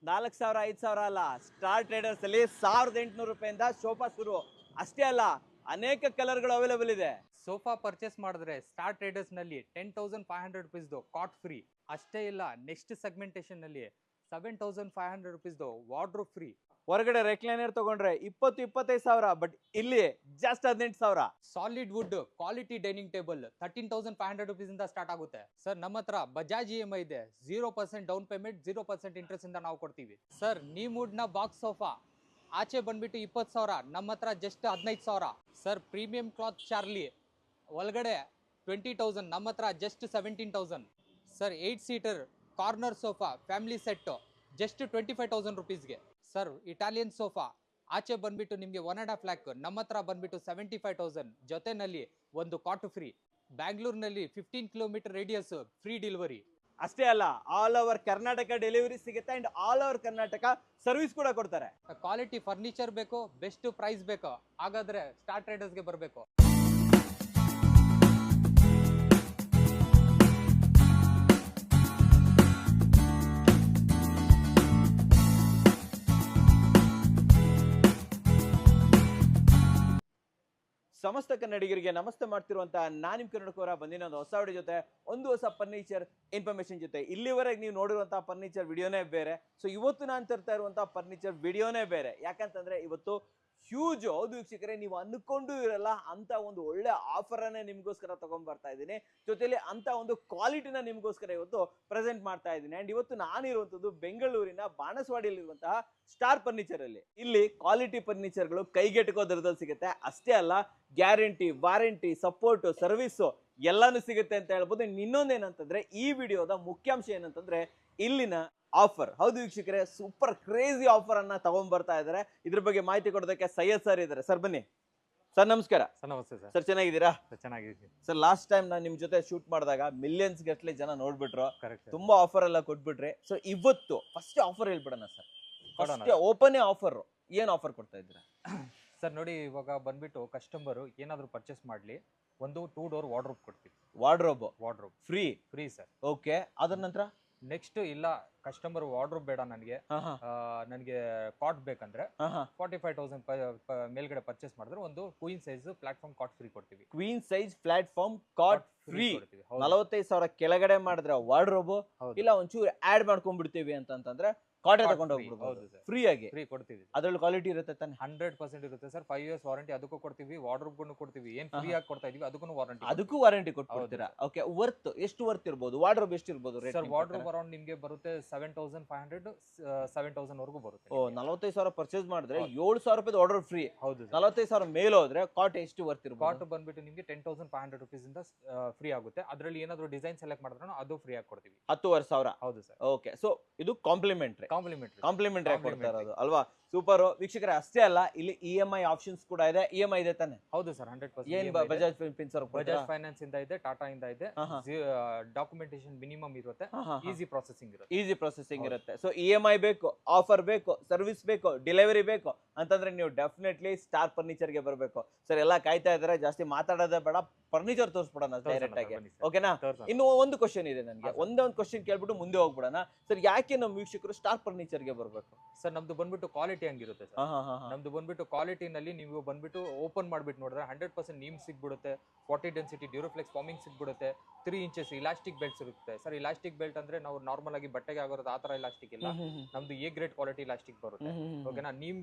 4,000 5,000 ಅಲ್ಲ, star traders ಅಲ್ಲಿ 1,800 ರೂಪಾಯಿಂದ ಸೋಫಾ ಶುರು. ಅಷ್ಟೇ ಅಲ್ಲ, ಅನೇಕ ಕಲರ್ಗಳು ಅವೈಲೇಬಲ್ ಇದೆ. ಸೋಫಾ ಪರ್ಚೇಸ್ ಮಾಡಿದ್ರೆ ಸ್ಟಾರ್ ಟ್ರೇಡರ್ಸ್ ನಲ್ಲಿ 10,500 ರುಪೀಸ್ದು ಕಾಟ್ ಫ್ರೀ. ಅಷ್ಟೇ ಇಲ್ಲ, ನೆಕ್ಸ್ಟ್ ಸೆಗ್ಮೆಂಟೇಶನ್ ನಲ್ಲಿ 7,500 ರುಪೀಸ್ದು ವಾರ್ಡ್ರೋಬ್ ಫ್ರೀ. ಹೊರಗಡೆ ರೆಕ್ಲೈನರ್ ತಗೊಂಡ್ರೆ 20-25,000, ಬಟ್ ಇಲ್ಲಿ just 18,000. Solid wood quality dining table 13,500 rupees ಇಂದ ಸ್ಟಾರ್ಟ್ ಆಗುತ್ತೆ ಸರ್. ನಮ್ಮ ಹತ್ರ ಬಜಾಜ್ EMI ಇದೆ, 0% ಡೌನ್ ಪೇಮೆಂಟ್, 0% ಇಂಟ್ರೆಸ್ಟ್ ಇಂದ ನಾವು ಕೊಡ್ತೀವಿ ಸರ್. ನೀವುಡ್ ನ ಬಾಕ್ಸ್ ಸೋಫಾ ಆಚೆ ಬಂದ್ಬಿಟ್ಟು 20,000, ನಮ್ಮ ಹತ್ರ just 15,000 sir. Premium cloth Charlie ಒಳಗಡೆ 20,000, ನಮ್ಮ ಹತ್ರ just 17,000 sir. 8 seater corner sofa family set just 25,000 ರುಪೀಸ್ಗೆ ಸರ್. ಇಟಾಲಿಯನ್ ಸೋಫಾ ಆಚೆ ಬಂದ್ಬಿಟ್ಟು ನಿಮಗೆ 1.5 ಲ್ಯಾಕ್, ನಮ್ಮ ಹತ್ರ ಬಂದ್ಬಿಟ್ಟು 75,000, ಜೊತೆನಲ್ಲಿ ಒಂದು ಕಾಟ್ ಫ್ರೀ. ಬ್ಯಾಂಗ್ಳೂರ್ನಲ್ಲಿ 15 ಕಿಲೋಮೀಟರ್ ರೇಡಿಯಸ್ ಫ್ರೀ ಡೆಲಿವರಿ. ಅಷ್ಟೇ ಅಲ್ಲ, ಆಲ್ ಓವರ್ ಕರ್ನಾಟಕ ಡೆಲಿವರಿ ಸಿಗುತ್ತೆ and all over Karnataka service ಕೂಡ ಕೊಡ್ತಾರೆ. ಕ್ವಾಲಿಟಿ ಫರ್ನಿಚರ್ ಬೇಕು, ಬೆಸ್ಟ್ ಪ್ರೈಸ್ ಬೇಕು, ಹಾಗಾದ್ರೆ ಸ್ಟಾರ್ ಟ್ರೇಡರ್ಸ್ಗೆ ಬರಬೇಕು. ಸಮಸ್ತ ಕನ್ನಡಿಗರಿಗೆ ನಮಸ್ತೆ ಮಾಡ್ತಿರುವಂತ ನಾನು ನಿಮ್ ಕನ್ನಡಕವರ ಬಂದಿನ ಒಂದು ಹೊಸ ವಿಡಿಯೋ ಜೊತೆ, ಒಂದು ಹೊಸ ಫರ್ನಿಚರ್ ಇನ್ಫಾರ್ಮೇಶನ್ ಜೊತೆ. ಇಲ್ಲಿವರೆಗೆ ನೀವು ನೋಡಿರುವಂತಹ ಫರ್ನಿಚರ್ ವಿಡಿಯೋನೇ ಬೇರೆ, ಸೊ ಇವತ್ತು ನಾನು ತರ್ತಾ ಇರುವಂತಹ ಫರ್ನಿಚರ್ ವಿಡಿಯೋನೇ ಬೇರೆ. ಯಾಕಂತಂದ್ರೆ ಇವತ್ತು ಹ್ಯೂಜ್, ಹೌದು ವೀಕ್ಷಕರೇ, ನೀವು ಅನ್ಕೊಂಡು ಇರಲ್ಲ ಅಂತ ಒಂದು ಒಳ್ಳೆ ಆಫರ್ ಅನ್ನೇ ನಿಮ್ಗೋಸ್ಕರ ತಗೊಂಡ್ ಬರ್ತಾ ಇದ್ದೀನಿ. ಜೊತೆಲಿ ಅಂತ ಒಂದು ಕ್ವಾಲಿಟಿನ ನಿಮ್ಗೋಸ್ಕರ ಇವತ್ತು ಪ್ರೆಸೆಂಟ್ ಮಾಡ್ತಾ ಇದ್ದೀನಿ. ಅಂಡ್ ಇವತ್ತು ನಾನಿರುವಂತದ್ದು ಬೆಂಗಳೂರಿನ ಬಾಣಸ್ವಾಡಿಯಲ್ಲಿರುವಂತಹ ಸ್ಟಾರ್ ಫರ್ನಿಚರ್ ಅಲ್ಲಿ. ಇಲ್ಲಿ ಕ್ವಾಲಿಟಿ ಫರ್ನಿಚರ್ಗಳು ಕೈಗೆಟಕೋ ದರದಲ್ಲಿ ಸಿಗುತ್ತೆ. ಅಷ್ಟೇ ಅಲ್ಲ, ಗ್ಯಾರಂಟಿ, ವಾರಂಟಿ, ಸಪೋರ್ಟ್, ಸರ್ವಿಸ್ ಎಲ್ಲಾನು ಸಿಗುತ್ತೆ ಅಂತ ಹೇಳ್ಬೋದು. ಇನ್ನೊಂದೇನಂತಂದ್ರೆ ಈ ವಿಡಿಯೋದ ಮುಖ್ಯಾಂಶ ಏನಂತಂದ್ರೆ ಇಲ್ಲಿನ ಆಫರ್. ಹೌದು ವೀಕ್ಷಕರೇ, ಸೂಪರ್ ಕ್ರೇಜಿ ಆಫರ್ ಅನ್ನ ತಗೊಂಡ್ ಬರ್ತಾ ಇದ್ದಾರೆ. ಇದ್ರ ಬಗ್ಗೆ ಮಾಹಿತಿ ಕೊಡೋದಕ್ಕೆ ಸೈಯದ್ ಸರ್ ಇದ್ದಾರೆ. ಸರ್ ಬನ್ನಿ ಸರ್. ನಮಸ್ಕಾರ ಸರ್. ನಮಸ್ತೆ ಸರ್. ಸರ್, ಚೆನ್ನಾಗಿದ್ದೀರಾ? ಚೆನ್ನಾಗಿದ್ದೀನಿ ಸರ್. ಲಾಸ್ಟ್ ಟೈಮ್ ನಾನು ನಿಮ್ ಜೊತೆ ಶೂಟ್ ಮಾಡಿದಾಗ ಮಿಲಿಯನ್ಸ್ ಗಟ್ಟಲೆ ಜನ ನೋಡ್ಬಿಟ್ರು, ತುಂಬಾ ಆಫರ್ ಎಲ್ಲ ಕೊಟ್ಬಿಟ್ರಿ. ಸೊ ಇವತ್ತು ಫಸ್ಟ್ ಆಫರ್ ಹೇಳ್ಬಿಡೋಣ ಸರ್. ಫಸ್ಟ್ ಓಪನ್ ಆಫರ್, ಏನ್ ಆಫರ್ ಕೊಡ್ತಾ ಇದ್ದೀರಾ ಸರ್? ನೋಡಿ, ಇವಾಗ ಬಂದ್ಬಿಟ್ಟು ಕಸ್ಟಮರ್ ಏನಾದ್ರು ಪರ್ಚೇಸ್ ಮಾಡ್ಲಿ, ಒಂದು 2 ಡೋರ್ ವಾರ್ಡ್ರೋಬ್ ಕೊಡ್ತೀವಿ. Wardrobe free sir. ಓಕೆ, ಅದ್ರ ನಂತರ ನೆಕ್ಸ್ಟ್ ಇಲ್ಲ, ಕಸ್ಟಮರ್ ವಾರ್ಡ್ರೋಬ್ ಬೇಡ, ನನಗೆ ಕಾಟ್ ಬೇಕಂದ್ರೆ 45,000 ಮೇಲ್ಗಡೆ ಪರ್ಚೇಸ್ ಮಾಡಿದ್ರೆ ಒಂದು ಕ್ವೀನ್ ಸೈಜ್ ಪ್ಲಾಟ್ಫಾರ್ಮ್ ಕಾಟ್ ಫ್ರೀ ಕೊಡ್ತೀವಿ. ಕ್ವೀನ್ ಸೈಜ್ ಪ್ಲಾಟ್ಫಾರ್ಮ್ ಕಾಟ್ ಫ್ರೀ. 45,000 ಕೆಳಗಡೆ ಮಾಡಿದ್ರೆ ವಾರ್ಡ್ರೋಬ್, ಇಲ್ಲ ಒಂಚೂರು ಆಡ್ ಮಾಡ್ಕೊಂಡ್ಬಿಡ್ತೀವಿ ಅಂತಂದ್ರೆ ಕಾಟೇ ತಗೊಂಡು ಹೋಗ್ಬಿಡ್ಬೋದು ಫ್ರೀ ಆಗಿ. ಫ್ರೀ ಕೊಡ್ತೀವಿ. ಅದ್ರಲ್ಲಿ ಕ್ವಾಲಿಟಿ ಇರುತ್ತೆ ತಾನೆ? 100% ಇರುತ್ತೆ ಸರ್. 5 ಇಯರ್ಸ್ ವಾರಂಟಿ ಅದಕ್ಕೂ ಕೊಡ್ತೀವಿ, ವಾರ್ಡ್ರೋಬ್ ಕೊಡ್ತೀವಿ. ಏನ್ ಫ್ರೀ ಆಗಿ ಕೊಡ್ತಾ ಇದೀವಿ ಅದಕ್ಕೂ ವಾರಂಟಿ ಕೊಡ್ತೀರಾ? ಓಕೆ, ವರ್ತ್ ಎಷ್ಟು ವರ್ತ್ ಇರ್ಬೋದು? ವಾರ್ಡ್ರೋಬ್ ಎಷ್ಟು ಇರ್ಬೋದು ಸರ್? ವಾರ್ಡ್ರೋಬ್ ಅರೌಂಡ್ ನಿಮಗೆ ಬರುತ್ತೆ 7,500 7,000 ವರೆಗೂ ಬರುತ್ತೆ. 45,000 ಪರ್ಚೇಸ್ ಮಾಡಿದ್ರೆ 7,000 ರೂಪಾಯಿ ವಾರ್ಡ್ರೋಬ್ ಫ್ರೀ. ಹೌದು. 45,000 ಮೇಲೆ ಹೋದ್ರೆ ಕಾಟ್ ಎಷ್ಟು ವರ್ತ್ ಇರ್ಬೋದು? ಕಾಟ್ ಬಂದ್ಬಿಟ್ಟು ನಿಮಗೆ 10,500 ರುಪೀಸ್ ಇಂದ ಫ್ರೀ ಆಗುತ್ತೆ. ಅದರಲ್ಲಿ ಏನಾದ್ರು ಡಿಸೈನ್ ಸೆಲೆಕ್ಟ್ ಮಾಡಿದ್ರೆ ಅದು ಫ್ರೀ ಆಗಿ ಕೊಡ್ತೀವಿ. 10,500. ಹೌದು ಸರ್. ಓಕೆ, ಸೊ ಇದು ಕಾಂಪ್ಲಿಮೆಂಟರಿ ಕೊಡ್ತಾ ಇರೋದು ಅಲ್ವಾ? ಸೂಪರ್ ವೀಕ್ಷಕರೇ. ಅಷ್ಟೇ ಅಲ್ಲ, ಇಲ್ಲಿ EMI ಆಪ್ಷನ್ಸ್ ಕೂಡ ಇದೆ. EMI ಇದೆ ತಾನೆ? ಹೌದು ಸರ್, 100%. ಏನ್ ಬಜಾಜ್ ಫಿನ್ಸರ್, ಬಜಾಜ್ ಫೈನಾನ್ಸ್ ಇಂದ ಇದೆ, ಟಾಟಾ ಇಂದ ಇದೆ. ಡಾಕ್ಯುಮೆಂಟೇಶನ್ ಮಿನಿಮಮ್ ಇರುತ್ತೆ, ಈಸಿ ಪ್ರೊಸೆಸಿಂಗ್ ಇರುತ್ತೆ. ಸೊ EMI ಬೇಕು, ಆಫರ್ ಬೇಕು, ಸರ್ವಿಸ್ ಬೇಕು, ಡೆಲಿವರಿ ಬೇಕು ಅಂತಂದ್ರೆ ನೀವು ಡೆಫಿನೆಟ್ಲಿ ಸ್ಟಾರ್ ಫರ್ನಿಚರ್ ಗೆ ಬರಬೇಕು. ಸರ್ ಎಲ್ಲ ಕಾಯ್ತಾ ಇದಾರೆ, ಜಾಸ್ತಿ ಮಾತಾಡೋದೇ ಬೇಡ, ಫರ್ನಿಚರ್ ತೋರಿಸ್ಬಿಡೋಣ ಡೈರೆಕ್ಟ್ ಆಗಿ. ಓಕೆನಾ? ಇನ್ನು ಒಂದು ಕ್ವಶನ್ ಇದೆ ನನಗೆ, ಒಂದೇ ಒಂದು ಕ್ವಶನ್ ಕೇಳ್ಬಿಟ್ಟು ಮುಂದೆ ಹೋಗ್ಬಿಡೋಣ. ಸರ್, ಯಾಕೆ ನಮ್ಮ ವೀಕ್ಷಕರು ಸ್ಟಾರ್ ಫರ್ನಿಚರ್ ಗೆ ಬರಬೇಕು? ಸರ್, ನಮ್ದು ಬಂದ್ಬಿಟ್ಟು ಕ್ವಾಲಿಟಿ ಹಂಗಿರುತ್ತೆ ಸರ್. ನಮ್ದು ಬಂದ್ಬಿಟ್ಟು ಕ್ವಾಲಿಟಿನಲ್ಲಿ ನೀವು ಬಂದ್ಬಿಟ್ಟು ಓಪನ್ ಮಾಡ್ಬಿಟ್ಟು ನೋಡಿದ್ರೆ 100% ನೀಮ್ ಸಿಗ್ಬಿಡುತ್ತೆ, 40 ಡೆನ್ಸಿಟಿ ಡ್ಯೂರೋಫ್ಲೆಕ್ಸ್ ಫಾರ್ಮಿಂಗ್ ಸಿಗ್ಬಿಡುತ್ತೆ, 3 ಇಂಚಸ್ ಇಲಾಸ್ಟಿಕ್ ಬೆಲ್ಟ್ಸ್ ಇರುತ್ತೆ ಸರ್. ಇಲಾಸ್ಟಿಕ್ ಬೆಲ್ಟ್ ಅಂದ್ರೆ ನಾವು ನಾರ್ಮಲ್ ಆಗಿ ಬಟ್ಟೆಗೆ ಆಗೋದು ಆ ತರ ಇಲಾಸ್ಟಿಕ್ ಇಲ್ಲ, ನಮ್ದು ಎ ಗ್ರೇಡ್ ಕ್ವಾಲಿಟಿ ಇಲಾಸ್ಟಿಕ್ ಬರುತ್ತೆ. ಓಕೆನಾ?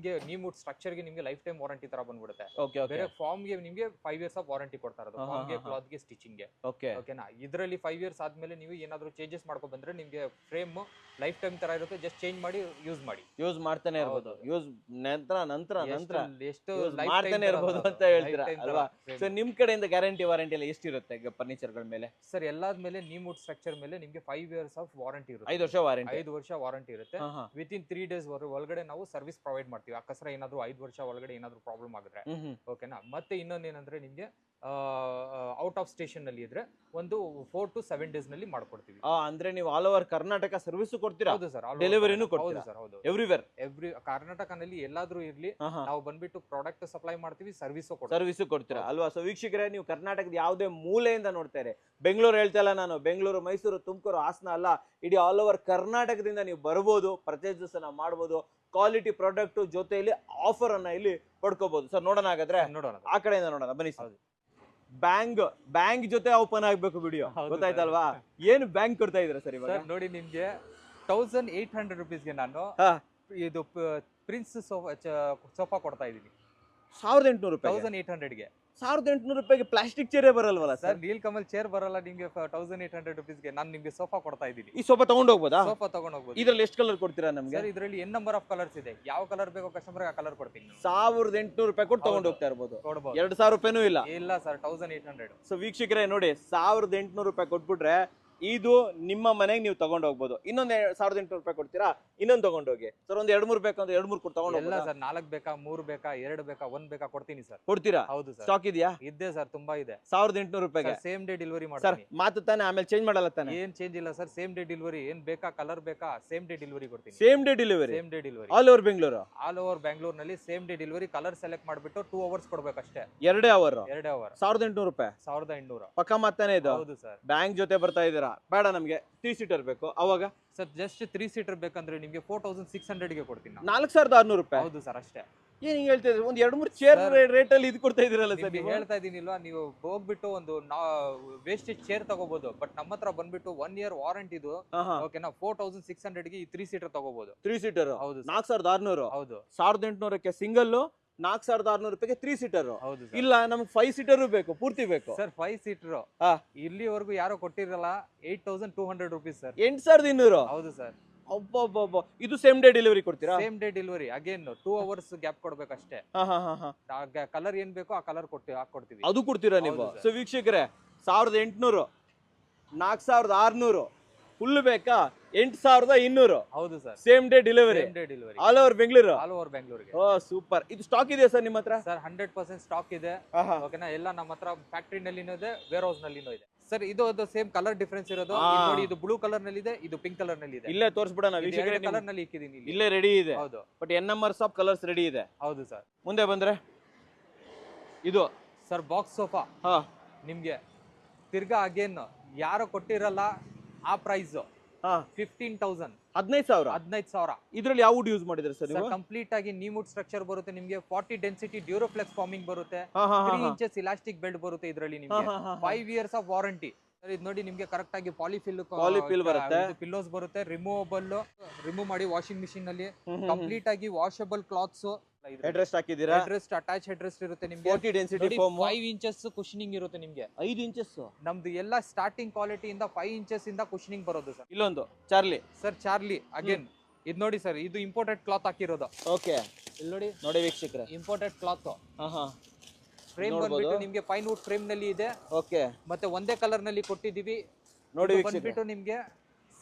ನೀವು ಸ್ಟ್ರಕ್ಚರ್ ಗೆ ನಿಮಗೆ ಲೈಫ್ ಟೈಮ್ ವಾರಂಟಿ ತರ ಬಂದ್ಬಿಡುತ್ತೆ. ಬೇರೆ ಫಾರ್ಮ್ ಗೆ ನಿಮಗೆ 5 ಇಯರ್ಸ್ ಆಫ್ ವಾರಂಟಿ ಕೊಡ್ತಾ ಇರೋದು, ಫಾರ್ಮ್ ಗೆ, ಕ್ಲಾತ್ ಗೆ, ಸ್ಟಿಚಿಂಗ್ ಗೆ. ಓಕೆನಾ? ಇದರಲ್ಲಿ 5 ಇಯರ್ಸ್ ಆದ್ಮೇಲೆ ನೀವು ಏನಾದ್ರು ಚೇಂಜಸ್ ಮಾಡ್ಕೊ ಬಂದ್ರೆ ನಿಮಗೆ ಫ್ರೇಮ್ ಲೈಫ್ ಟೈಮ್ ತರ ಇರುತ್ತೆ, ಜಸ್ಟ್ ಚೇಂಜ್ ಮಾಡಿ ಯೂಸ್ ಮಾಡ್ತಾನೆ ಇರಬಹುದು. ಯೂಸ್ ನಂತರ ಎಷ್ಟು ಮಾಡ್ತಾನೆ ಇರಬಹುದು ಅಂತ ಹೇಳ್ತೀರಾ ಅಲ್ವಾ? ಸೊ ನಿಮ್ ಕಡೆಯಿಂದ ಗ್ಯಾರಂಟಿ ವಾರಂಟಿ ಎಲ್ಲ ಎಷ್ಟಿರುತ್ತೆ ಫರ್ನಿಚರ್ ಗಳ ಮೇಲೆ? ಸರ್, ಎಲ್ಲಾದ್ಮೇಲೆ ನೀವು ಸ್ಟ್ರಕ್ಚರ್ ಮೇಲೆ ನಿಮಗೆ 5 ಇಯರ್ಸ್ ಆಫ್ ವಾರಂಟಿ ಇರುತ್ತೆ. 5 ವರ್ಷ ವಾರಂಟಿ ಇರುತ್ತೆ. ವಿತಿನ್ 3 ಡೇಸ್ ಒಳಗಡೆ ನಾವು ಸರ್ವಿಸ್ ಪ್ರೊವೈಡ್ ಮಾಡ್ತೀವಿ. ಅಕಸ್ಮಾತ್ ಏನಾದ್ರು 5 ವರ್ಷ ಒಳಗಡೆ ಏನಾದ್ರು ಪ್ರಾಬ್ಲಮ್ ಆಗಿದ್ರೆ. ಓಕೆನಾ? ಮತ್ತೆ ಇನ್ನೊಂದೇನಂದ್ರೆ ನಿಮ್ಗೆ ಔಟ್ ಆಫ್ ಸ್ಟೇಷನ್ ನಲ್ಲಿ ಇದ್ರೆ ಒಂದು 4 to 7 days ನಲ್ಲಿ ಮಾಡ್ಕೊಡ್ತೀವಿ. ಅಂದ್ರೆ ನೀವು ಆಲ್ ಓವರ್ ಕರ್ನಾಟಕ ಸರ್ವಿಸ್ ಕೊಡ್ತೀರಾ? ಹೌದು ಸರ್, ಡೆಲಿವರಿನೂ ಕೊಡ್ತೀರಾ? ಸರ್ ಹೌದು, ಎವ್ರಿವೇರ್ ಕರ್ನಾಟಕನಲ್ಲಿ ಎಲ್ಲಾದ್ರೂ ಇರ್ಲಿ ನಾವು ಬಂದ್ಬಿಟ್ಟು ಪ್ರಾಡಕ್ಟ್ ಸಪ್ಲೈ ಮಾಡ್ತೀವಿ, ಸರ್ವಿಸು ಕೊಡ್ತೀರಾ ಅಲ್ವಾ? ಸೊ ವೀಕ್ಷಕರೇ, ನೀವು ಕರ್ನಾಟಕದ ಯಾವುದೇ ಮೂಲೆಯಿಂದ ನೋಡ್ತಾರೆ, ಬೆಂಗಳೂರು ಹೇಳ್ತಾ ಇಲ್ಲ ನಾನು, ಬೆಂಗಳೂರು, ಮೈಸೂರು, ತುಮಕೂರು, ಹಾಸನ ಅಲ್ಲ, ಇಡೀ ಆಲ್ ಓವರ್ ಕರ್ನಾಟಕದಿಂದ ನೀವು ಬರ್ಬೋದು, ಪರ್ಚೇಸಸ್ ಅನ್ನ ಮಾಡ್ಬೋದು, ಕ್ವಾಲಿಟಿ ಪ್ರಾಡಕ್ಟ್ ಜೊತೆಯಲ್ಲಿ ಆಫರ್ ಅನ್ನ ಇಲ್ಲಿ ಪಡ್ಕೋಬಹುದು. ಸರ್ ನೋಡೋಣ ಹಾಗಾದ್ರೆ, ಆ ಕಡೆಯಿಂದ ನೋಡೋಣ ಬನ್ನಿ ಸರ್. ಬ್ಯಾಂಕ್ ಜೊತೆ ಓಪನ್ ಆಗ್ಬೇಕು ವಿಡಿಯೋ, ಗೊತ್ತಾಯ್ತಲ್ವಾ? ಏನು ಬ್ಯಾಂಕ್ ಕೊಡ್ತಾ ಇದ್ರ ಸರ್ ಇವಾಗ? ನೋಡಿ, ನಿಮ್ಗೆ 1800 rupeesಗೆ ನಾನು ಇದು ಪ್ರಿನ್ಸ್ ಸೋಫಾ ಕೊಡ್ತಾ ಇದೀನಿ. 1800 ರೂಪಾಯಿ? 1800ಗೆ. 1800 ರೂಪಾಯಿಗೆ ಪ್ಲಾಸ್ಟಿಕ್ ಚೇರೇ ಬರಲ್ವಲ್ಲ ಸರ್? ನೀಲ್ಕಮಲ್ ಚೇರ್ ಬರಲ್ಲ ನಿಮ್ಗೆ. 1800 rupeesಗೆ ನಾನು ನಿಮ್ಗೆ ಸೋಫಾ ಕೊಡ್ತಾ ಇದೀನಿ. ಈ ಸೋಫಾ ತಗೊಂಡು ಹೋಗ್ಬೋದಾ? ಸೋಫಾ ತಗೊಂಡು ಹೋಗ್ಬೋದು. ಇದ್ರಲ್ಲಿ ಎಷ್ಟು ಕಲರ್ ಕೊಡ್ತೀರಾ ನಮ್ಗೆ? ಸರ್ ಇದರಲ್ಲಿ n ನಂಬರ್ ಆಫ್ ಕಲರ್ಸ್ ಇದೆ. ಯಾವ ಕಲರ್ ಬೇಕೋ ಕಸ್ಟಮರ್ ಆ ಕಲರ್ ಕೊಡ್ತೀನಿ. 1800 ರೂಪಾಯಿ ಕೊಟ್ಟು ತಗೊಂಡು ಹೋಗ್ತಾ ಇರ್ಬೋದು, ಕೊಡ್ಬೋದು. 2000 ರೂಪಾಯಿನೂ ಇಲ್ಲ? ಇಲ್ಲ ಸರ್, 1800. ಸೊ ವೀಕ್ಷಕರೇ ನೋಡಿ, 1800 ರೂಪಾಯಿ ಕೊಟ್ಬಿಟ್ರೆ ಇದು ನಿಮ್ಮ ಮನೆಗೆ ನೀವು ತಗೊಂಡು ಹೋಗ್ಬೋದು. ಇನ್ನೊಂದು 1800 ರೂಪಾಯಿ ಕೊಡ್ತೀರಾ, ಇನ್ನೊಂದು ತಗೊಂಡೋಗಿ. ಸರ್ ಒಂದ್ 2-3 ಬೇಕಂದ್ರೆ 2-3 ಕೊಟ್ಟು ತಗೊಂಡು ಇಲ್ಲ ಸರ್, 4 ಬೇಕಾ, 3 ಬೇಕಾ, 2 ಬೇಕಾ, 1 ಬೇಕಾ ಕೊಡ್ತೀನಿ ಸರ್. ಕೊಡ್ತೀರಾ? ಹೌದು ಸರ್. ಸ್ಟಾಕ್ ಇದೆಯಾ? ಇದೆ ಸರ್, ತುಂಬಾ ಇದೆ. 1800 ರೂಪಾಯಿಗೆ ಸೇಮ್ ಡೇ ಡೆಲಿವರಿ ಸರ್. ಮಾಡ್ತೀನಿ. ಮಾತು ತಾನೆ, ಆಮೇಲೆ ಚೇಂಜ್ ಮಾಡಲ್ಲ ತಾನೆ? ಏನ್ ಚೇಂಜ್ ಇಲ್ಲ ಸರ್, ಸೇಮ್ ಡೇ ಡೆಲಿವರಿ. ಏನ್ ಬೇಕಾ, ಕಲರ್ ಬೇಕಾ, ಸೇಮ್ ಡೇ ಡೆಲಿವರಿ ಕೊಡ್ತೀನಿ. Same day delivery? Same day delivery all over Bengaluru? All over ಬೆಂಗಳೂರಿನಲ್ಲಿ same day delivery. Colour select ಮಾಡ್ಬಿಟ್ಟು 2 hours ಕೊಡ್ಬೇಕಷ್ಟೇ. 2 ಅವರ್? 2 hour. 1800 ರೂಪಾಯಿ? 1800. ಪಕ್ಕ ಮಾತಾನೆ ಇದು? ಹೌದು ಸರ್. ಬ್ಯಾಂಕ್ ಜೊತೆ ಬರ್ತಾ ಇದೀರಾ? ಬೇಡ, ನಮ್ಗೆ 3 ಸೀಟರ್ ಬೇಕು. ಅವಾಗ ಸರ್ ಜಸ್ಟ್ 3 seater ಬೇಕಂದ್ರೆ ನಿಮ್ಗೆ 4600ಗೆ ಕೊಡ್ತೀನಿ. 4600 ರೂಪಾಯಿ? ಹೌದು ಸರ್, ಅಷ್ಟೇ. ಏನ್ ಹಿಂಗ್ ಹೇಳ್ತಾ ಇದ್ರಿ? ಒಂದ್ 2-3 ಚೇರ್ ರೇಟ್ ಅಲ್ಲಿ ಇದು ಕೊಡ್ತಾ ಇದೀರಲ್ಲ ಸರ್? ಹೇಳ್ತಾ ಇದೀನಿಲ್ವಾ, ನೀವು ಹೋಗ್ಬಿಟ್ಟು ಒಂದು ವೇಸ್ಟೇಜ್ ಚೇರ್ ತಗೋಬಹುದು. ಬಟ್ ನಮ್ಮ ಹತ್ರ ಬಂದ್ಬಿಟ್ಟು 1 year ವಾರಂಟಿ ಇದು. ಓಕೆನಾ? 4600ಗೆ ಈ 3 seater ತಗೋಬಹುದು. 3 ಸೀಟರ್? ಹೌದು. 4600? ಹೌದು. 1800ಕ್ಕೆ ಸಿಂಗಲ್, 4600 ರೂಪಾಯಿಗೆ 3 ಸೀಟರ್? ಹೌದು. ಇಲ್ಲ, ನಮ್ಗೆ 5 ಸೀಟರ್ ಬೇಕು, ಪೂರ್ತಿ ಬೇಕು ಸರ್. 5 seater ಇಲ್ಲಿವರೆಗೂ ಯಾರೋ ಕೊಟ್ಟಿರಲ್ಲ. 8200 rupees ಸರ್. 8200? ಹೌದು ಸರ್. ಅಬ್ಬಬ್ಬಬ್ಬ. ಇದು ಸೇಮ್ ಡೇ ಡೆಲಿವರಿ ಕೊಡ್ತೀರಾ? Same day delivery. Again 2 hours gap ಕೊಡ್ಬೇಕಷ್ಟೇ. ಕಲರ್ ಏನ್ ಬೇಕೋ ಆ ಕಲರ್ ಹಾಕೊಡ್ತೀವಿ. ಅದು ಕೊಡ್ತೀರಾ ನೀವು? ಸೊ ವೀಕ್ಷಕರೇ, 1800, 4600, ಫುಲ್ ಬೇಕಾ 8200? ಹೌದು sir. Same day delivery all over Bengaluru? All over ಬೆಂಗಳೂರಿಗೆ. ಓ ಸೂಪರ್. ಇದು ಸ್ಟಾಕ್ ಇದೆಯಾ ಸರ್ ನಿಮ್ಮ ಹತ್ರ? ಸರ್ 100% ಸ್ಟಾಕ್ ಇದೆ. ಓಕೆನಾ? ಎಲ್ಲ ನಮ್ಮ ಹತ್ರ ಫ್ಯಾಕ್ಟರಿ ನಲ್ಲಿನೂ ಇದೆ, ವೇರ್ ಹೌಸ್ ನಲ್ಲಿನೂ ಇದೆ ಸರ್. ಇದು ಸೇಮ್ ಕಲರ್ ಡಿಫರೆನ್ಸ್ ಇರೋದು. ನೋಡಿ, ಇದು ಬ್ಲೂ ಕಲರ್ ನಲ್ಲಿ ಇದೆ, ಇದು ಪಿಂಕ್ ಕಲರ್ ನಲ್ಲಿ ಇದೆ. ಇಲ್ಲೇ ತೋರಿಸ್ಬಿಡೋಣ ವೀಕ್ಷಕರೇ, ಕಲರ್ ನಲ್ಲಿ ಇಕ್ಕಿದೀನಿ. ಇಲ್ಲೇ ರೆಡಿ ಇದೆ. ಹೌದು. But n numbers of colours ready ಇದೆ. ಹೌದು ಸರ್. ಮುಂದೆ ಬಂದ್ರೆ ಇದು ಸರ್ ಬಾಕ್ಸ್ ಸೋಫಾ. ನಿಮ್ಗೆ ತಿರ್ಗಾ ಅಗೇನ್ ಯಾರು ಕೊಟ್ಟಿರಲ್ಲ ಆ ಪ್ರೈಸ್ 15,000. 15,000? ಇದ್ರಲ್ಲಿ ಯಾವ ವುಡ್ ಯೂಸ್ ಮಾಡಿದ್ರೆ ಸರ್ ನೀವು? ಕಂಪ್ಲೀಟ್ ಆಗಿ ನೀಮುಡ್ ಸ್ಟ್ರಕ್ಚರ್ ಬರುತ್ತೆ ನಿಮ್ಗೆ. 40 ಡೆನ್ಸಿಟಿ ಡ್ಯೂರೋಫ್ಲೆಕ್ಸ್ ಫಾರ್ಮಿಂಗ್ ಬರುತ್ತೆ. 3 inches ಇಲಾಸ್ಟಿಕ್ ಬೆಲ್ಟ್ ಬರುತ್ತೆ ಇದರಲ್ಲಿ ನಿಮ್ಗೆ. 5 years ಆಫ್ ವಾರಂಟಿ. ಇದು ನೋಡಿ, ನಿಮ್ಗೆ ಕರೆಕ್ಟ್ ಆಗಿ ಪಾಲಿಫಿಲ್ ಬರುತ್ತೆ, ಪಿಲ್ಲೋಸ್ ಬರುತ್ತೆ, ರಿಮೂವ್ ಮಾಡಿ ವಾಷಿಂಗ್ ಮಿಷಿನ್ ನಲ್ಲಿ. ಕಂಪ್ಲೀಟ್ ಆಗಿ ವಾಷಬಲ್ ಕ್ಲಾತ್ಸ್. ಹೆಡ್ರೆಸ್ಟ್ ಹಾಕಿದೀರಾ? ಹೆಡ್ರೆಸ್ಟ್ ಅಟ್ಯಾಚ್ ಹೆಡ್ರೆಸ್ಟ್ ಇರುತ್ತೆ ನಿಮ್ಗೆ. 40 ಡೆನ್ಸಿಟಿ ಫೋಮ್. 5 inches ಕುಶನಿಂಗ್ ಇರುತ್ತೆ ನಿಮ್ಗೆ. 5 inches? ನಮ್ದು ಎಲ್ಲ ಸ್ಟಾರ್ಟಿಂಗ್ ಕ್ವಾಲಿಟಿ ಇಂದ 5 inches ಇಂದ ಕುಶನಿಂಗ್ ಬರೋದು ಸರ್. ಇಲ್ಲೊಂದು ಚಾರ್ಲಿ. ಸರ್ ಚಾರ್ಲಿ ಅಗೇನ್ ಇದು ನೋಡಿ ಸರ್, ಇದು ಇಂಪೋರ್ಟೆಡ್ ಕ್ಲಾತ್ ಹಾಕಿರೋದು. ಓಕೆ, ಇಲ್ಲಿ ನೋಡಿ ವೀಕ್ಷಕರೇ, ಇಂಪೋರ್ಟೆಡ್ ಕ್ಲಾತ್. ಫ್ರೇಮ್ ಬಂದ್ಬಿಟ್ಟು ನಿಮ್ಗೆ ಪೈನ್ ವುಡ್ ಫ್ರೇಮ್ ನಲ್ಲಿ ಇದೆ. ಓಕೆ. ಮತ್ತೆ ಒಂದೇ ಕಲರ್ ನಲ್ಲಿ ಕೊಟ್ಟಿದೀವಿ. ನೋಡಿ ಬಂದ್ಬಿಟ್ಟು ನಿಮ್ಗೆ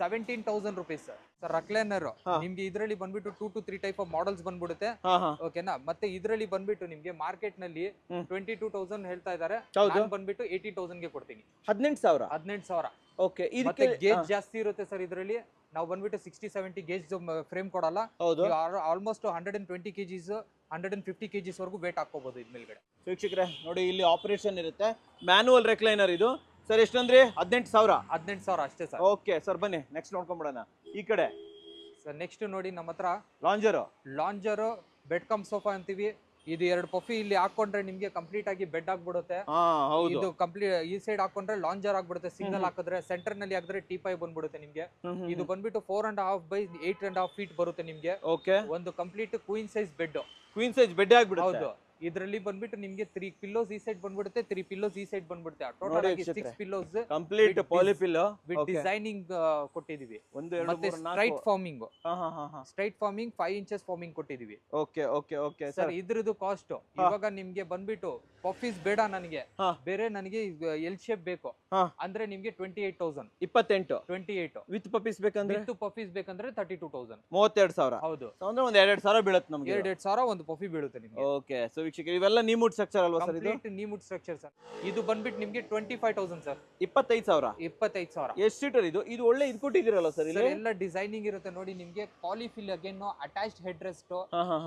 17,000 rupees ಸರ್. ರಕ್ಲೈನರ್ ನಿಮ್ಗೆ ಇದರಲ್ಲಿ ಬಂದ್ಬಿಟ್ಟು 2 to 3 ಟೈಪ್ ಆಫ್ ಮಾಡೆಲ್ಸ್ ಬಂದ್ಬಿಡುತ್ತೆ. ಓಕೆನಾ? ಮತ್ತೆ ಇದರಲ್ಲಿ ಬಂದ್ಬಿಟ್ಟು ನಿಮ್ಗೆ ಮಾರ್ಕೆಟ್ ನಲ್ಲಿ 22,000 ಹೇಳ್ತಾ ಇದಾರೆ. ನಾನು ಬಂದ್ಬಿಟ್ಟು 80,000 ಗೆ ಕೊಡ್ತೀನಿ. 18,000. ಓಕೆ. ಇದಕ್ಕೆ ಗೇಜ್ ಜಾಸ್ತಿ ಇರುತ್ತೆ ಸರ್ ಇದರಲ್ಲಿ. ನಾವು ಬಂದ್ಬಿಟ್ಟು 60-70 ಗೇಜ್ ಫ್ರೇಮ್ ಕೊಡಲ್ಲ. ಆಲ್ಮೋಸ್ಟ್ 120 kgs 150 kgs ವರೆಗೂ ವೇಟ್ ಹಾಕೋಬಹುದು ಇದ್ ಮೇಲ್ಗಡೆ. ವೀಕ್ಷಕರೇ ನೋಡಿ, ಇಲ್ಲಿ ಆಪರೇಷನ್ ಇರುತ್ತೆ. ಮ್ಯಾನುವಲ್ ರೆಕ್ಲೈನರ್ ಇದು ಸರ್. ಎಷ್ಟಂದ್ರೆ 18,000 ಅಷ್ಟೇ ಸರ್. ಓಕೆ ಸರ್, ಬನ್ನಿ ನೆಕ್ಸ್ಟ್ ನೋಡ್ಕೊಂಡ್ಬಿಡೋಣ. ಈ ಕಡೆ ಸರ್ ನೆಕ್ಸ್ಟ್ ನೋಡಿ, ನಮ್ಮ ಹತ್ರ ಲಾಂಜರ್ ಬೆಡ್ ಕಮ್ ಸೋಫಾ ಅಂತೀವಿ. ಇದು 2 ಪಫಿ ಇಲ್ಲಿ ಹಾಕೊಂಡ್ರೆ ನಿಮ್ಗೆ ಕಂಪ್ಲೀಟ್ ಆಗಿ ಬೆಡ್ ಆಗ್ಬಿಡುತ್ತೆ. ಇದು ಕಂಪ್ಲೀಟ್ ಈ ಸೈಡ್ ಹಾಕೊಂಡ್ರೆ ಲಾಂಜರ್ ಆಗ್ಬಿಡುತ್ತೆ. ಸಿಂಗಲ್ ಹಾಕಿದ್ರೆ ಸೆಂಟರ್ ನಲ್ಲಿ ಹಾಕಿದ್ರೆ ಟೀಪಾಯ್ ಬಂದ್ಬಿಡುತ್ತೆ ನಿಮ್ಗೆ. ಇದು ಬಂದ್ಬಿಟ್ಟು 4.5 by 8.5 feet ಬರುತ್ತೆ ನಿಮ್ಗೆ. ಒಂದು ಕಂಪ್ಲೀಟ್ ಕ್ವೀನ್ ಸೈಜ್ ಬೆಡ್ ಆಗ್ಬಿಡುತ್ತೆ. ಹೌದು. ಇದರಲ್ಲಿ ಬಂದ್ಬಿಟ್ಟು ನಿಮ್ಗೆ 3 pillows ಈ ಸೈಡ್ ಬಂದ್ಬಿಡುತ್ತೆ, 3 pillows ಈ ಸೈಡ್ ಬಂದ್ಬಿಡುತ್ತೆ. ಟೋಟಲ್ ಆಗಿ 6 pillows complete poly pillow with designing ಕೊಟ್ಟಿದೀವಿ. ಮತ್ತೆ ಸ್ಟ್ರೈಟ್ ಫಾರ್ಮಿಂಗ್ 5 inches ಫಾರ್ಮಿಂಗ್ ಕೊಟ್ಟಿದೀವಿ. Okay sir. ಇದ್ರದ್ದು ಕಾಸ್ಟ್ ಇವಾಗ ನಿಮ್ಗೆ ಬಂದ್ಬಿಟ್ಟು ಪಫೀಸ್ ಬೇಡ ನನಗೆ, ಬೇರೆ ನನಗೆ ಎಲ್ ಶೇಪ್ ಬೇಕು ಅಂದ್ರೆ ನಿಮ್ಗೆ 28,000. 28 ವಿತ್ ಪಫೀಸ್ ಬೇಕಂದ್ರೆ 32,000. 32,000. ಹೌದು. ಅಂದ್ರೆ ಒಂದ್ 2,000 ಬೀಳುತ್ತೆ ನಮ್ಗೆ. 2,000 ಒಂದು ಪಫಿ ಬೀಳುತ್ತೆ ನಿಮ್ಗೆ. ಓಕೆ. ಸೊ ವೀಕ್ಷಕರು ಇವೆಲ್ಲ ನೀಮುಡ್ ಸ್ಟ್ರಕ್ಚರ್ ಅಲ್ವಾ ಸರ್ ಇದು? Complete neem wood structure sir. ಇದು ಬಂದ್ಬಿಟ್ಟು ನಿಮಗೆ 25,000 ಸರ್. 25,000. 25,000. ಎಷ್ಟು ಸೀಟರ್ ಇದು? ಇದು ಒಳ್ಳೆ ಇದು ಕೊಟ್ಟಿದ್ದೀರಲ್ಲ ಸರ್ ಇಲ್ಲಿ? ಎಲ್ಲ ಡಿಸೈನಿಂಗ್ ಇರುತ್ತೆ ನೋಡಿ ನಿಮ್ಗೆ. ಪಾಲಿಫಿಲ್ ಅಗೇನ್ ಅಟ್ಯಾಚ್ಡ್ ಹೆಡ್ ರೆಸ್ಟ್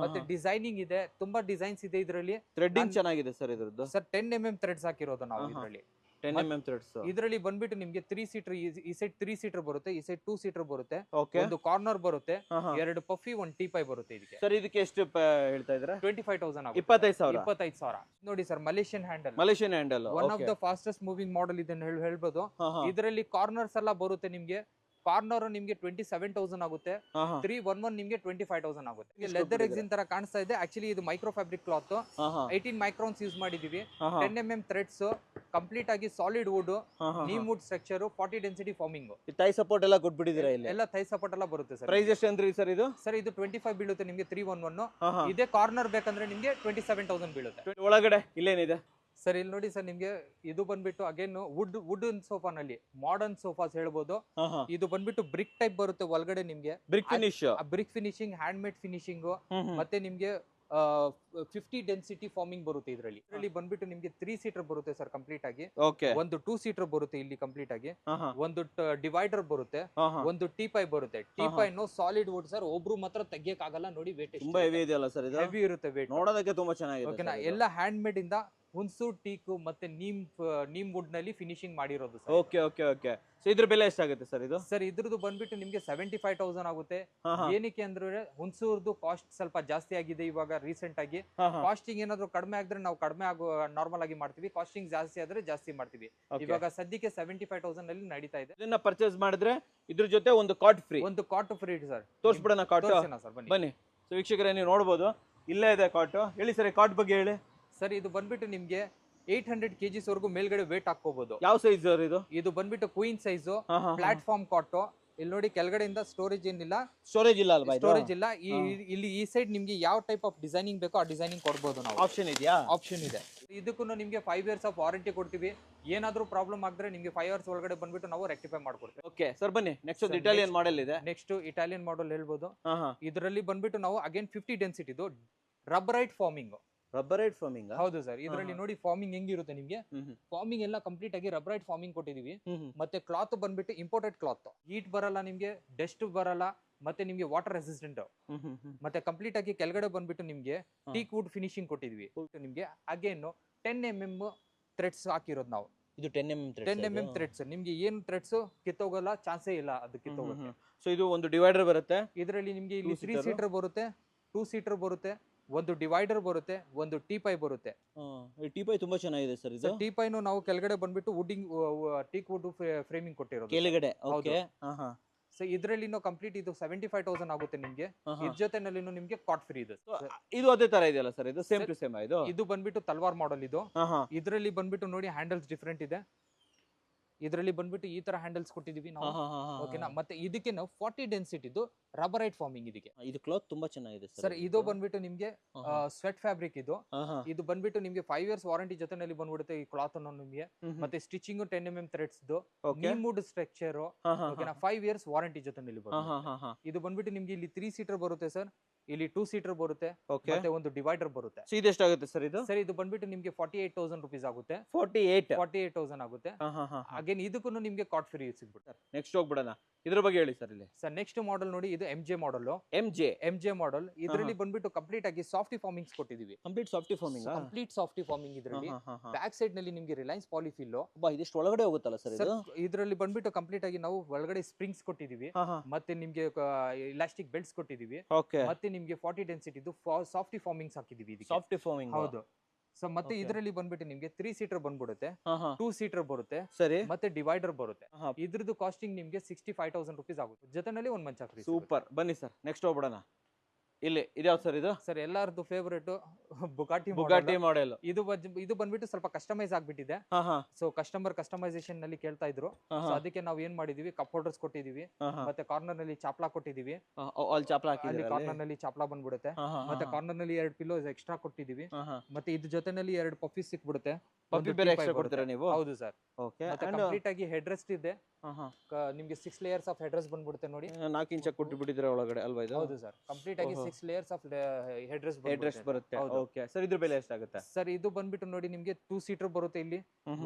ಮತ್ತೆ ಡಿಸೈನಿಂಗ್ ಇದೆ, ತುಂಬಾ ಡಿಸೈನ್ಸ್ ಇದೆ ಇದರಲ್ಲಿ. ಥ್ರೆಡ್ಡಿಂಗ್ ಚೆನ್ನಾಗಿದೆ ಸರ್ ಇದ್ರದ್ದು. ಸರ್ 10 mm ಥ್ರೆಡ್ಸ್ ಹಾಕಿರೋದು ನಾವು ಇದರಲ್ಲಿ. 10 mm ಥ್ರೆಡ್ಸ್. ಇದರಲ್ಲಿ ಬಂದ್ಬಿಟ್ಟು ನಿಮ್ಗೆ 3 ಸೀಟರ್, ಈ ಸೈಡ್ 3 ಸೀಟರ್ ಬರುತ್ತೆ, ಈ ಸೈಡ್ 2 ಸೀಟರ್ ಬರುತ್ತೆ, ಓಕೆ. ಒಂದು ಕಾರ್ನರ್ ಬರುತ್ತೆ, 2 ಪಫಿ, 1 ಟೀಪಾಯ್ ಬರುತ್ತೆ ಇದಕ್ಕೆ. ಸರ್ ಇದಕ್ಕೆ ಎಷ್ಟು ಹೇಳ್ತಾ ಇದ್ದೀರಾ? 25,000 ಆಗುತ್ತೆ. 25,000. 25,000 ನೋಡಿ sir. Malaysian handle, Malaysian handle, one of the fastest moving model ಇದನ್ನ ಹೇಳ್ಬೋದು. ಇದರಲ್ಲಿ ಕಾರ್ನರ್ಸ್ ಎಲ್ಲ ಬರುತ್ತೆ ನಿಮ್ಗೆ. ಕಾರ್ನರ್ ನಿಮ್ಗೆ 27,000 ಆಗುತ್ತೆ. 311 ನಿಮ್ಗೆ 25,000 ಆಗುತ್ತೆ. ಲೆದರ್ ಎಕ್ಸಿನ್ ತರ ಕಾಣಿಸ್ತಾ ಇದೆ, ಆಕ್ಚುಲಿ ಇದು micro fabric cloth. 18 microns use ಮಾಡಿದೀವಿ. 10 mm ಥ್ರೆಡ್ಸ್, ಕಂಪ್ಲೀಟ್ ಆಗಿ solid wood, neem wood structure, 40 density forming. Thigh support ಎಲ್ಲ ಕೊಟ್ಬಿಟ್ಟಿದ್ದೀರಾ ಇಲ್ಲಿ? ಎಲ್ಲ ಥೈ ಸಪೋರ್ಟ್ ಎಲ್ಲ ಬರುತ್ತೆ ಸರ್. ಪ್ರೈಸ್ ಎಷ್ಟು ಅಂದ್ರಿ ಸರ್ ಇದು? ಸರ್ ಇದು 25 ಬೀಳುತ್ತೆ ನಿಮ್ಗೆ 311. ಇದೇ ಕಾರ್ನರ್ ಬೇಕಂದ್ರೆ ನಿಮ್ಗೆ 27,000 ಬೀಳುತ್ತೆ. ಒಳಗಡೆ ಇಲ್ಲೇನಿದೆ ಸರ್? ಇಲ್ಲಿ ನೋಡಿ ಸರ್, ನಿಮ್ಗೆ ಇದು ಬಂದ್ಬಿಟ್ಟು ಅಗೇನ್ ವುಡ್ ಸೋಫಾ ನಲ್ಲಿ ಮಾಡರ್ನ್ ಸೋಫಾಸ್ ಹೇಳ್ಬೋದು. ಇದು ಬಂದ್ಬಿಟ್ಟು ಬ್ರಿಕ್ ಟೈಪ್ ಬರುತ್ತೆ ಒಳಗಡೆ ನಿಮ್ಗೆ. Brick finish, brick finishing, hand made finishing, ಮತ್ತೆ ನಿಮ್ಗೆ 50 ಡೆನ್ಸಿಟಿ ಫಾರ್ಮಿಂಗ್ ಬರುತ್ತೆ ಇದರಲ್ಲಿ. ಇದರಲ್ಲಿ ಬಂದ್ಬಿಟ್ಟು ನಿಮ್ಗೆ 3 ಸೀಟರ್ ಬರುತ್ತೆ ಸರ್ ಕಂಪ್ಲೀಟ್ ಆಗಿ. ಒಂದು 2 ಸೀಟರ್ ಬರುತ್ತೆ ಇಲ್ಲಿ ಕಂಪ್ಲೀಟ್ ಆಗಿ. ಒಂದು ಡಿವೈಡರ್ ಬರುತ್ತೆ, ಒಂದು ಟೀಪಾಯ್ ಬರುತ್ತೆ. Teapoy no solid wood sir, ಒಬ್ರು ಮಾತ್ರ ತೆಗಿಯಕ್ ಆಗಲ್ಲ ನೋಡಿ. ವೇಟ್ ತುಂಬಾ ಹೆವಿ ಇದೆಯಲ್ಲ ಸರ್ ಇದು? ಹೆವಿ ಇರುತ್ತೆ ವೇಟ್, ನೋಡೋದಕ್ಕೆ ತುಂಬಾ ಚೆನ್ನಾಗಿದೆ. ಓಕೆನಾ? ಎಲ್ಲ ಹ್ಯಾಂಡ್ ಮೇಡ್ ಇಂದ ಹುನ್ಸು, ಟೀಕು ಮತ್ತೆ ನೀಮ್ ವುಡ್ ನಲ್ಲಿ ಫಿನಿಶಿಂಗ್ ಮಾಡಿರೋದು sir. Okay okay okay. So ಇದ್ರ ಬೆಲೆ ಎಷ್ಟಾಗುತ್ತೆ ಸರ್ ಇದು? ಸರ್ ಇದ್ರದ್ದು ಬಂದ್ಬಿಟ್ಟು ನಿಮ್ಗೆ 75,000 ಆಗುತ್ತೆ. ಏನಕ್ಕೆ ಅಂದ್ರೆ ಹುನ್ಸೂರ್ದು ಕಾಸ್ಟ್ ಸ್ವಲ್ಪ ಜಾಸ್ತಿ ಆಗಿದೆ ಇವಾಗ ರೀಸೆಂಟ್ ಆಗಿ. ಕಾಸ್ಟಿಂಗ್ ಏನಾದ್ರು ಕಡಿಮೆ ಆಗಿದ್ರೆ ನಾವು ಕಡಿಮೆ ನಾರ್ಮಲ್ ಆಗಿ ಮಾಡ್ತೀವಿ, ಕಾಸ್ಟಿಂಗ್ ಜಾಸ್ತಿ ಆದ್ರೆ ಜಾಸ್ತಿ ಮಾಡ್ತೀವಿ. ಇವಾಗ ಸದ್ಯಕ್ಕೆ 75,000 ಅಲ್ಲಿ ನಡೀತಾ ಇದೆ. ಇದನ್ನ ಪರ್ಚೇಸ್ ಮಾಡಿದ್ರೆ ಇದ್ರ ಜೊತೆ ಒಂದು ಕಾಟ್ ಫ್ರೀ. ಒಂದು ಕಾಟ್ ಫ್ರೀ ಸರ್. ತೋರಿಸ್ಬಿಡೋಣ ಕಾಟ್? ಸರ್ ಬನ್ನಿ. ಸೊ ವೀಕ್ಷಕರೇ ನೀವು ನೋಡ್ಬೋದು ಇಲ್ಲೇ ಇದೆ ಕಾಟ್. ಹೇಳಿ ಸರ್ ಕಾಟ್ ಬಗ್ಗೆ ಹೇಳಿ. ಸರ್ ಇದು ಬಂದ್ಬಿಟ್ಟು ನಿಮ್ಗೆ 800 kgs ವರೆಗೂ ಮೇಲ್ಗಡೆ ವೇಟ್ ಹಾಕೋಬಹುದು. ಯಾವ ಸೈಜ್ ಇದು? ಇದು ಬಂದ್ಬಿಟ್ಟು ಕ್ವೀನ್ ಸೈಜ್, ಪ್ಲಾಟ್ಫಾರ್ಮ್ ಕಾಟ್. ಇಲ್ಲಿ ನೋಡಿ ಕೆಳಗಡೆಯಿಂದ ಸ್ಟೋರೇಜ್ ಏನಿಲ್ಲ, ಸ್ಟೋರೇಜ್ ಇಲ್ಲ ಅಲ್ವಾ? ಸ್ಟೋರೇಜ್ ಇಲ್ಲ. ಇಲ್ಲಿ ಈ ಸೈಡ್ ನಿಮ್ಗೆ ಯಾವ ಟೈಪ್ ಆಫ್ ಡಿಸೈನಿಂಗ್ ಬೇಕೋ ಆ ಡಿಸೈನಿಂಗ್ ಕೊಡಬಹುದು ನಾವು. ಆಪ್ಷನ್ ಇದೆಯಾ? ಆಪ್ಷನ್ ಇದೆ. ಇದಕ್ಕೂ ನಿಮ್ಗೆ 5 years ಆಫ್ ವಾರಂಟಿ ಕೊಡ್ತೀವಿ. ಏನಾದ್ರೂ ಪ್ರಾಬ್ಲಮ್ ಆಗಿದ್ರೆ ನಿಮ್ಗೆ 5 years ಒಳಗಡೆ ಬಂದ್ಬಿಟ್ಟು ನಾವು ರೆಕ್ಟಿಫೈ ಮಾಡ್ಕೊಡ್ತೀವಿ. ಓಕೆ ಸರ್ ಬನ್ನಿ. ನೆಕ್ಸ್ಟ್ ಒಂದು ಇಟಾಲಿಯನ್ ಮಾಡೆಲ್ ಇದೆ. ನೆಕ್ಸ್ಟ್ ಇಟಾಲಿಯನ್ ಮಾಡೆಲ್ ಹೇಳ್ಬೋದು. ಇದರಲ್ಲಿ ಬಂದ್ಬಿಟ್ಟು ನಾವು ಅಗೇನ್ 50 ಡೆನ್ಸಿಟಿದು ರಬ್ಬರೈಟ್ ಫಾರ್ಮಿಂಗ್. ರಬ್ಬರೈಟ್ ಫಾರ್ಮಿಂಗ್? ಹೌದು ಸರ್. ಇದರಲ್ಲಿ ನೋಡಿ ಫಾರ್ಮಿಂಗ್ ಹೆಂಗಿರುತ್ತೆ ನಿಮ್ಗೆ. ಫಾರ್ಮಿಂಗ್ ಎಲ್ಲ ಕಂಪ್ಲೀಟ್ ಆಗಿ ರಬ್ಬರೈಟ್ ಫಾರ್ಮಿಂಗ್ ಕೊಟ್ಟಿದೀವಿ. ಮತ್ತೆ ಕ್ಲಾತ್ ಬಂದ್ಬಿಟ್ಟು ಇಂಪೋರ್ಟೆಡ್ ಕ್ಲಾತ್. ಹೀಟ್ ಬರಲ್ಲ ನಿಮ್ಗೆ, ಡಸ್ಟ್ ಬರಲ್ಲ, ಮತ್ತೆ ನಿಮ್ಗೆ ವಾಟರ್ ರೆಸಿಸ್ಟೆಂಟ್. ಮತ್ತೆ ಕಂಪ್ಲೀಟ್ ಆಗಿ ಕೆಳಗಡೆ ಬಂದ್ಬಿಟ್ಟು ನಿಮ್ಗೆ ಟೀಕ್ ವುಡ್ ಫಿನಿಶಿಂಗ್ ಕೊಟ್ಟಿದ್ವಿ. ನಿಮ್ಗೆ ಅಗೇನ್ 10 mm ಥ್ರೆಡ್ಸ್ ಹಾಕಿರೋದು ನಾವು. ಇದು 10 mm ಥ್ರೆಡ್ಸ್. ನಿಮ್ಗೆ ಏನ್ ಥ್ರೆಡ್ಸ್ ಕಿತ್ತೋಗಲ್ಲ, ಚಾನ್ಸೇ ಇಲ್ಲ ಅದು ಕಿತ್ತೋಗುತ್ತೆ. ಸೊ ಇದು ಒಂದು ಡಿವೈಡರ್ ಬರುತ್ತೆ. ಇದರಲ್ಲಿ ನಿಮ್ಗೆ ಇಲ್ಲಿ 3 ಸೀಟರ್ ಬರುತ್ತೆ, 2 ಸೀಟರ್ ಬರುತ್ತೆ, ಒಂದು ಡಿವೈಡರ್ ಬರುತ್ತೆ, ಒಂದು ಟೀಪಾಯ್ ಬರುತ್ತೆ. ಟೀಪಾಯ್ ತುಂಬಾ ಚೆನ್ನಾಗಿದೆ ಸರ್ ಇದು. ಟೀಪಾಯ್ನು ನಾವು ಕೆಳಗಡೆ ಬಂದ್ಬಿಟ್ಟು ವುಡ್ಡಿಂಗ್, ಟೀಕ್ ವುಡ್ ಫ್ರೇಮಿಂಗ್ ಕೊಟ್ಟಿರೋದು ಕೆಳಗಡೆ. ಓಕೆ. ಸೊ ಇದರಲ್ಲಿ ಕಂಪ್ಲೀಟ್ ಇದು 75,000 ಆಗುತ್ತೆ ನಿಮ್ಗೆ. ಇದ್ರ ಜೊತೆನಲ್ಲಿ ನಿಮ್ಗೆ ಕಾಟ್ ಫ್ರೀ ಇದೆ. ಇದು ಅದೇ ತರ ಇದೆಯಲ್ಲ ಸರ್? ಇದು ಸೇಮ್ ಟು ಸೇಮ್ ಇದು? ಇದು ಬಂದ್ಬಿಟ್ಟು ತಲ್ವಾರ್ ಮಾಡೆಲ್. ಇದು ಇದರಲ್ಲಿ ಬಂದ್ಬಿಟ್ಟು ನೋಡಿ ಹ್ಯಾಂಡಲ್ಸ್ ಡಿಫ್ರೆಂಟ್ ಇದೆ. ಇದರಲ್ಲಿ ಬಂದ್ಬಿಟ್ಟು ಈ ತರ ಹ್ಯಾಂಡಲ್ಸ್ ಕೊಟ್ಟಿದೀವಿ ನಾವು. ಓಕೆನಾ? ಮತ್ತೆ ಇದಕ್ಕೆ ನಾವು 40 ಡೆನ್ಸಿಟಿದು ರಬ್ಬರೈಟ್ ಫಾರ್ಮಿಂಗ್. ಇದಕ್ಕೆ ಇದು ಕ್ಲಾತ್ ತುಂಬಾ ಚೆನ್ನಾಗಿದೆ ಸರ್. ಇದು ಬಂದ್ಬಿಟ್ಟು ನಿಮ್ಗೆ ಸ್ವೆಟ್ ಫ್ಯಾಬ್ರಿಕ್. ಇದು ಬಂದ್ಬಿಟ್ಟು ನಿಮ್ಗೆ 5 years ವಾರಂಟಿ ಜೊತೆನಲ್ಲಿ ಬಂದ್ಬಿಡುತ್ತೆ ಈ ಕ್ಲಾತ್ ಅನ್ನು ನಿಮ್ಗೆ. ಮತ್ತೆ ಸ್ಟಿಚಿಂಗ್ 10 mm ಥ್ರೆಡ್ಸ್, ನೀಮುಡ್ ಸ್ಟ್ರಕ್ಚರ್. ಓಕೆನಾ? 5 years ವಾರಂಟಿ ಜೊತೆನಲ್ಲಿ ಬರುತ್ತೆ. ಇದು ಬಂದ್ಬಿಟ್ಟು ನಿಮ್ಗೆ ಇಲ್ಲಿ 3 ಸೀಟರ್ ಬರುತ್ತೆ ಸರ್, ಇಲ್ಲಿ 2 ಸೀಟರ್ ಬರುತ್ತೆ, ಮತ್ತೆ ಒಂದು ಡಿವೈಡರ್ ಬರುತ್ತೆ. ಇದು ಎಷ್ಟಾಗುತ್ತೆ ಸರ್ ಇದು? ಸರ್ ಇದು ಬಂದ್ಬಿಟ್ಟು ನಿಮ್ಗೆ 48,000 rupees ಆಗುತ್ತೆ. 48,000 ಆಗುತ್ತೆ. ಅಗೇನ್ ಇದಕ್ಕೂ ನಿಮ್ಗೆ ಕಾಟ್ ಫ್ರೀ ಸಿಗ್ಬಿಡುತ್ತೆ. ನೆಕ್ಸ್ಟ್ ಹೋಗ್ಬಿಡೋಣ. ಇದ್ರ ಬಗ್ಗೆ ಹೇಳಿ ಸರ್ ಇಲ್ಲಿ. ಸರ್ ನೆಕ್ಸ್ಟ್ ಮಾಡೆಲ್ ನೋಡಿ, ಇದು MJ ಮಾಡೆಲ್. MJ model. ಇದರಲ್ಲಿ ಬಂದ್ಬಿಟ್ಟು ಕಂಪ್ಲೀಟ್ ಆಗಿ ಸಾಫ್ಟಿ ಫಾರ್ಮಿಂಗ್ಸ್ ಕೊಟ್ಟಿದೀವಿ. Complete softy foaming? Complete softy foaming. ಇದರಲ್ಲಿ ಬ್ಯಾಕ್ ಸೈಡ್ ನಲ್ಲಿ ನಿಮ್ಗೆ ರಿಲಯನ್ಸ್ ಪಾಲಿಫಿಲ್. ಇದಿಷ್ಟು ಒಳಗಡೆ ಹೋಗುತ್ತಲ್ಲ ಸರ್ ಇದು? ಇದರಲ್ಲಿ ಬಂದ್ಬಿಟ್ಟು ಕಂಪ್ಲೀಟ್ ಆಗಿ ನಾವು ಒಳಗಡೆ ಸ್ಪ್ರಿಂಗ್ಸ್ ಕೊಟ್ಟಿದೀವಿ, ಮತ್ತೆ ನಿಮ್ಗೆ ಇಲಾಸ್ಟಿಕ್ ಬೆಲ್ಟ್ಸ್ ಕೊಟ್ಟಿದೀವಿ, ಮತ್ತೆ ನಿಮ್ಗೆ 40 ಡೆನ್ಸಿಟಿದು ಸಾಫ್ಟಿ ಫಾರ್ಮಿಂಗ್ಸ್ ಹಾಕಿದೀವಿ. Softy farming. ಹೌದು. ಸೊ ಮತ್ತೆ ಇದರಲ್ಲಿ ಬಂದ್ಬಿಟ್ಟು ನಿಮ್ಗೆ 3 ಸೀಟರ್ ಬಂದ್ಬಿಡುತ್ತೆ, 2 ಸೀಟರ್ ಬರುತ್ತೆ, ಸರಿ, ಮತ್ತೆ ಡಿವೈಡರ್ ಬರುತ್ತೆ. ಇದ್ರದ್ದು ಕಾಸ್ಟಿಂಗ್ ನಿಮ್ಗೆ 65,000 rupees ಆಗುತ್ತೆ. ಜೊತೆನಲ್ಲಿ ಒಂದು ಮಂಚ ಫ್ರೀ. ಸೂಪರ್. ಬನ್ನಿ ಸರ್ ನೆಕ್ಸ್ಟ್ ಹೋಗ್ಬಿಡೋಣ. ಇಲ್ಲಿ ಇದ್ಯಾವ್ ಸರ್ ಇದು? ಸರ್ ಎಲ್ಲಾರ್ದು ಫೇವರೇಟ್ ಬುಗಾಟಿ ಮಾಡೆಲ್. ಇದು ಬಂದ್ಬಿಟ್ಟು ಸ್ವಲ್ಪ ಕಸ್ಟಮೈಸ್ ಆಗ್ಬಿಟ್ಟಿದೆ. ಸೊ ಕಸ್ಟಮರ್ ಕಸ್ಟಮೈಸೇಷನ್ ನಲ್ಲಿ ಕೇಳ್ತಾ ಇದ್ರು. ಅದಕ್ಕೆ ನಾವು ಏನ್ ಮಾಡಿದೀವಿ, ಕಪ್ ಹೋಲ್ಡರ್ಸ್ ಕೊಟ್ಟಿದೀವಿ, ಮತ್ತೆ ಕಾರ್ನರ್ ನಲ್ಲಿ ಚಾಪ್ಲಾ ಕೊಟ್ಟಿದೀವಿ. ಅಲ್ಲಿ ಕಾರ್ನರ್ ನಲ್ಲಿ ಚಾಪ್ಲಾ ಬಂದ್ಬಿಡುತ್ತೆ, ಮತ್ತೆ ಕಾರ್ನರ್ ನಲ್ಲಿ 2 ಪಿಲ್ಲೋಸ್ ಎಕ್ಸ್ಟ್ರಾ ಕೊಟ್ಟಿದೀವಿ, ಮತ್ತೆ ಇದ್ರ ಜೊತೆನಲ್ಲಿ 2 ಪಫೀಸ್ ಸಿಕ್ಬಿಡುತ್ತೆ. ಪಫಿ ಬೇರೆ ಎಕ್ಸ್ಟ್ರಾ ಕೊಡ್ತೀರಾ ನೀವು? ಹೌದು ಸರ್. ಓಕೆ. ಮತ್ತೆ ಕಂಪ್ಲೀಟ್ ಆಗಿ ಹೆಡ್ ರೆಸ್ಟ್ ಇದೆ, ನಿಮ್ಗೆ 6 ಲೇಯರ್ಸ್ ಆಫ್ ಹೆಡ್ರೆಸ್ ಬಂದ್ಬಿಡುತ್ತೆ ನೋಡಿ. 4 ಇಂಚ್ ಕೊಟ್ಟು ಬಿಟ್ಟಿದ್ರೆ ಒಳಗಡೆ ಅಲ್ವಾ ಇದು? ಹೌದು ಸರ್, ಕಂಪ್ಲೀಟ್ ಆಗಿ 6 ಲೇಯರ್ಸ್ ಆಫ್ ಹೆಡ್ರೆಸ್ ಬರುತ್ತೆ. ಓಕೆ ಸರ್, ಇದ್ರ ಬೆಲೆ ಎಷ್ಟಾಗುತ್ತೆ ಸರ್? ಇದು ಬಂದ್ಬಿಟ್ಟು ನೋಡಿ ನಿಮ್ಗೆ 2 ಸೀಟರ್ ಬರುತ್ತೆ ಇಲ್ಲಿ.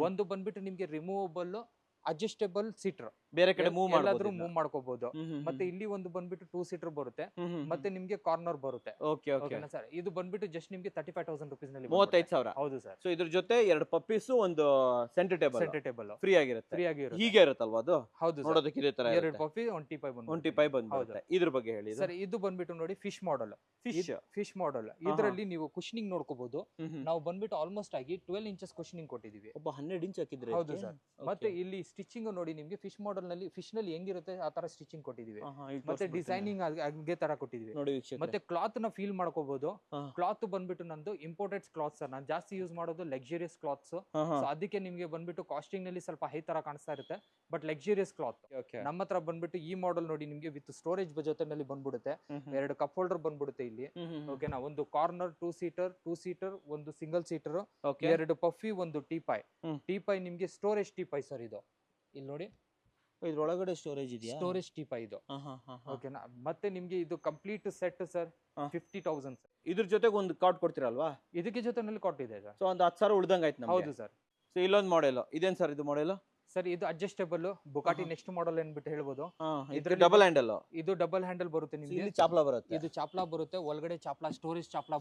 ಒಂದು ಬಂದ್ಬಿಟ್ಟು ನಿಮ್ಗೆ ರಿಮೂವಬಲ್ ಅಡ್ಜಸ್ಟೇಬಲ್ ಸೀಟರ್, ಬೇರೆ ಕಡೆ ಮೂವ್ ಎಲ್ಲಾದ್ರೂ ಮೂವ್ ಮಾಡ್ಕೋಬಹುದು. ಮತ್ತೆ ಇಲ್ಲಿ ಒಂದು ಬಂದ್ಬಿಟ್ಟು 2 ಸೀಟರ್ ಬರುತ್ತೆ, ಮತ್ತೆ ನಿಮ್ಗೆ ಕಾರ್ನರ್ ಬರುತ್ತೆ. ಓಕೆ ಓಕೆನಾ ಸರ್? ಇದು ಬಂದ್ಬಿಟ್ಟು ಜಸ್ಟ್ ನಿಮ್ಗೆ 35,000 rupees ನಲ್ಲಿ 35,000. ಹೌದು ಸರ್. ಸೊ ಇದ್ರ ಜೊತೆ 2 ಪಪ್ಪೀಸ್, ಒಂದು ಸೆಂಟರ್ ಟೇಬಲ್ ಫ್ರೀ ಆಗಿರುತ್ತೆ. ಹೀಗೆ ಇರುತ್ತಲ್ವಾ ಅದು? ಹೌದು ಸರ್, ನೋಡೋದಕ್ಕೆ ಇದೇ ತರ 2 ಪಪ್ಪಿ 1 ಟೀಪಾಯ್ ಬಂದ್ಬಿಡುತ್ತೆ. ಇದ್ರ ಬಗ್ಗೆ ಹೇಳಿ ಸರ್. ಇದು ಬಂದ್ಬಿಟ್ಟು ನೋಡಿ ಫಿಶ್ ಮಾಡೆಲ್. ಫಿಶ್ ಮಾಡೆಲ್ ಇದರಲ್ಲಿ ನೀವು ಕುಶನಿಂಗ್ ನೋಡ್ಕೋಬಹುದು. ನಾವು ಬಂದ್ಬಿಟ್ಟು ಆಲ್ಮೋಸ್ಟ್ ಆಗಿ 12 ಇಂಚಸ್ ಕುಶನಿಂಗ್ ಕೊಟ್ಟಿದೀವಿ. 12 ಇಂಚ್ ಹಾಕಿದ್ರೆ. ಹೌದು ಸರ್. ಮತ್ತೆ ಇಲ್ಲಿ ಸ್ಟಿಚಿಂಗ್ ನೋಡಿ ನಿಮ್ಗೆ ಫಿಶ್ ಮಾಡೆಲ್ ನಲ್ಲಿ ಫಿಶ್ ನಲ್ಲಿ ಹೆಂಗಿರುತ್ತೆ ಆ ತರ ಸ್ಟಿಚಿಂಗ್ ಕೊಟ್ಟಿದೀವಿ. ಮತ್ತೆ ಡಿಸೈನಿಂಗ್ ಅದೇ ತರ ಕೊಟ್ಟಿದೀವಿ. ಮತ್ತೆ ಕ್ಲಾತ್ ನ ಫೀಲ್ ಮಾಡ್ಕೋಬಹುದು. ಕ್ಲಾತ್ ಬಂದ್ಬಿಟ್ಟು ನಂದು ಇಂಪೋರ್ಟೆಡ್ ಕ್ಲಾತ್ಸ್ ಸರ್. ನಾನು ಜಾಸ್ತಿ ಯೂಸ್ ಮಾಡೋದು ಲಕ್ಸುರಿಯಸ್ ಕ್ಲಾತ್ಸ್. ಸೊ ಅದಕ್ಕೆ ನಿಮ್ಗೆ ಬಂದ್ಬಿಟ್ಟು ಕಾಸ್ಟಿಂಗ್ ನಲ್ಲಿ ಸ್ವಲ್ಪ ಹೈ ತರ ಕಾಣಿಸ್ತಾ ಇರುತ್ತೆ, ಬಟ್ ಲಕ್ಸುರಿಯಸ್ ಕ್ಲಾತ್. ನಮ್ಮ ಹತ್ರ ಬಂದ್ಬಿಟ್ಟು ಈ ಮಾಡೆಲ್ ನೋಡಿ ನಿಮ್ಗೆ ವಿತ್ ಸ್ಟೋರೇಜ್ ಜೊತೆನಲ್ಲಿ ಬಂದ್ಬಿಡುತ್ತೆ. 2 ಕಪ್ ಹೋಲ್ಡರ್ ಬಂದ್ಬಿಡುತ್ತೆ ಇಲ್ಲಿ. ಓಕೆನಾ? ಒಂದು ಕಾರ್ನರ್ 2 ಸೀಟರ್, ಒಂದು ಸಿಂಗಲ್ ಸೀಟರ್, 2 ಪಫಿ, ಒಂದು ಟೀಪಾಯ್ ನಿಮ್ಗೆ ಸ್ಟೋರೇಜ್ ಟೀಪಾಯ್ ಸರ್. ಇದು ಇಲ್ಲಿ ನೋಡಿ, ಇದ್ರೊಳಗಡೆ ಸ್ಟೋರೇಜ್ ಇದೆಯಾ? ಸ್ಟೋರೇಜ್ ಟೀಪಾಯ್ ಇದು. ಓಕೆನಾ? ಮತ್ತೆ ನಿಮ್ಗೆ ಇದು ಕಂಪ್ಲೀಟ್ ಸೆಟ್ ಸರ್ 50,000 ಸರ್. ಇದ್ರ ಜೊತೆಗೆ ಒಂದು ಕಾರ್ಡ್ ಕೊಡ್ತೀರಲ್ವಾ? ಇದಕ್ಕೆ ಜೊತೆನಲ್ಲಿ ಕಾರ್ಡ್ ಇದೆ ಸರ್. ಸೊ ಒಂದು 10,000 ಉಳ್ದಂಗ ಆಯ್ತು ನಮಗೆ. ಹೌದು ಸರ್. ಸೊ ಇಲ್ಲೊಂದು ಮಾಡೆಲ್ ಇದೇನ್ ಸರ್? ಇದು ಮಾಡೆಲ್ ಸರ್ ಇದು ಅಡ್ಜಸ್ಟೇಬಲ್ ಬುಗಾಟಿ ನೆಕ್ಸ್ಟ್ ಮಾಡೆಲ್ ಅನ್ಬಿಟ್ಟು ಹೇಳ್ಬೋದು. Double handle. ಇದು ಡಬಲ್ ಹ್ಯಾಂಡಲ್ ಬರುತ್ತೆ ನಿಮ್ಗೆ. ಇಲ್ಲಿ ಚಾಪ್ಲಾ ಬರುತ್ತೆ. ಇದು ಚಾಪ್ಲಾ ಬರುತ್ತೆ, ಒಳಗಡೆ ಚಾಪ್ಲಾ ಸ್ಟೋರೇಜ್ ಚಾಪ್ಲಾ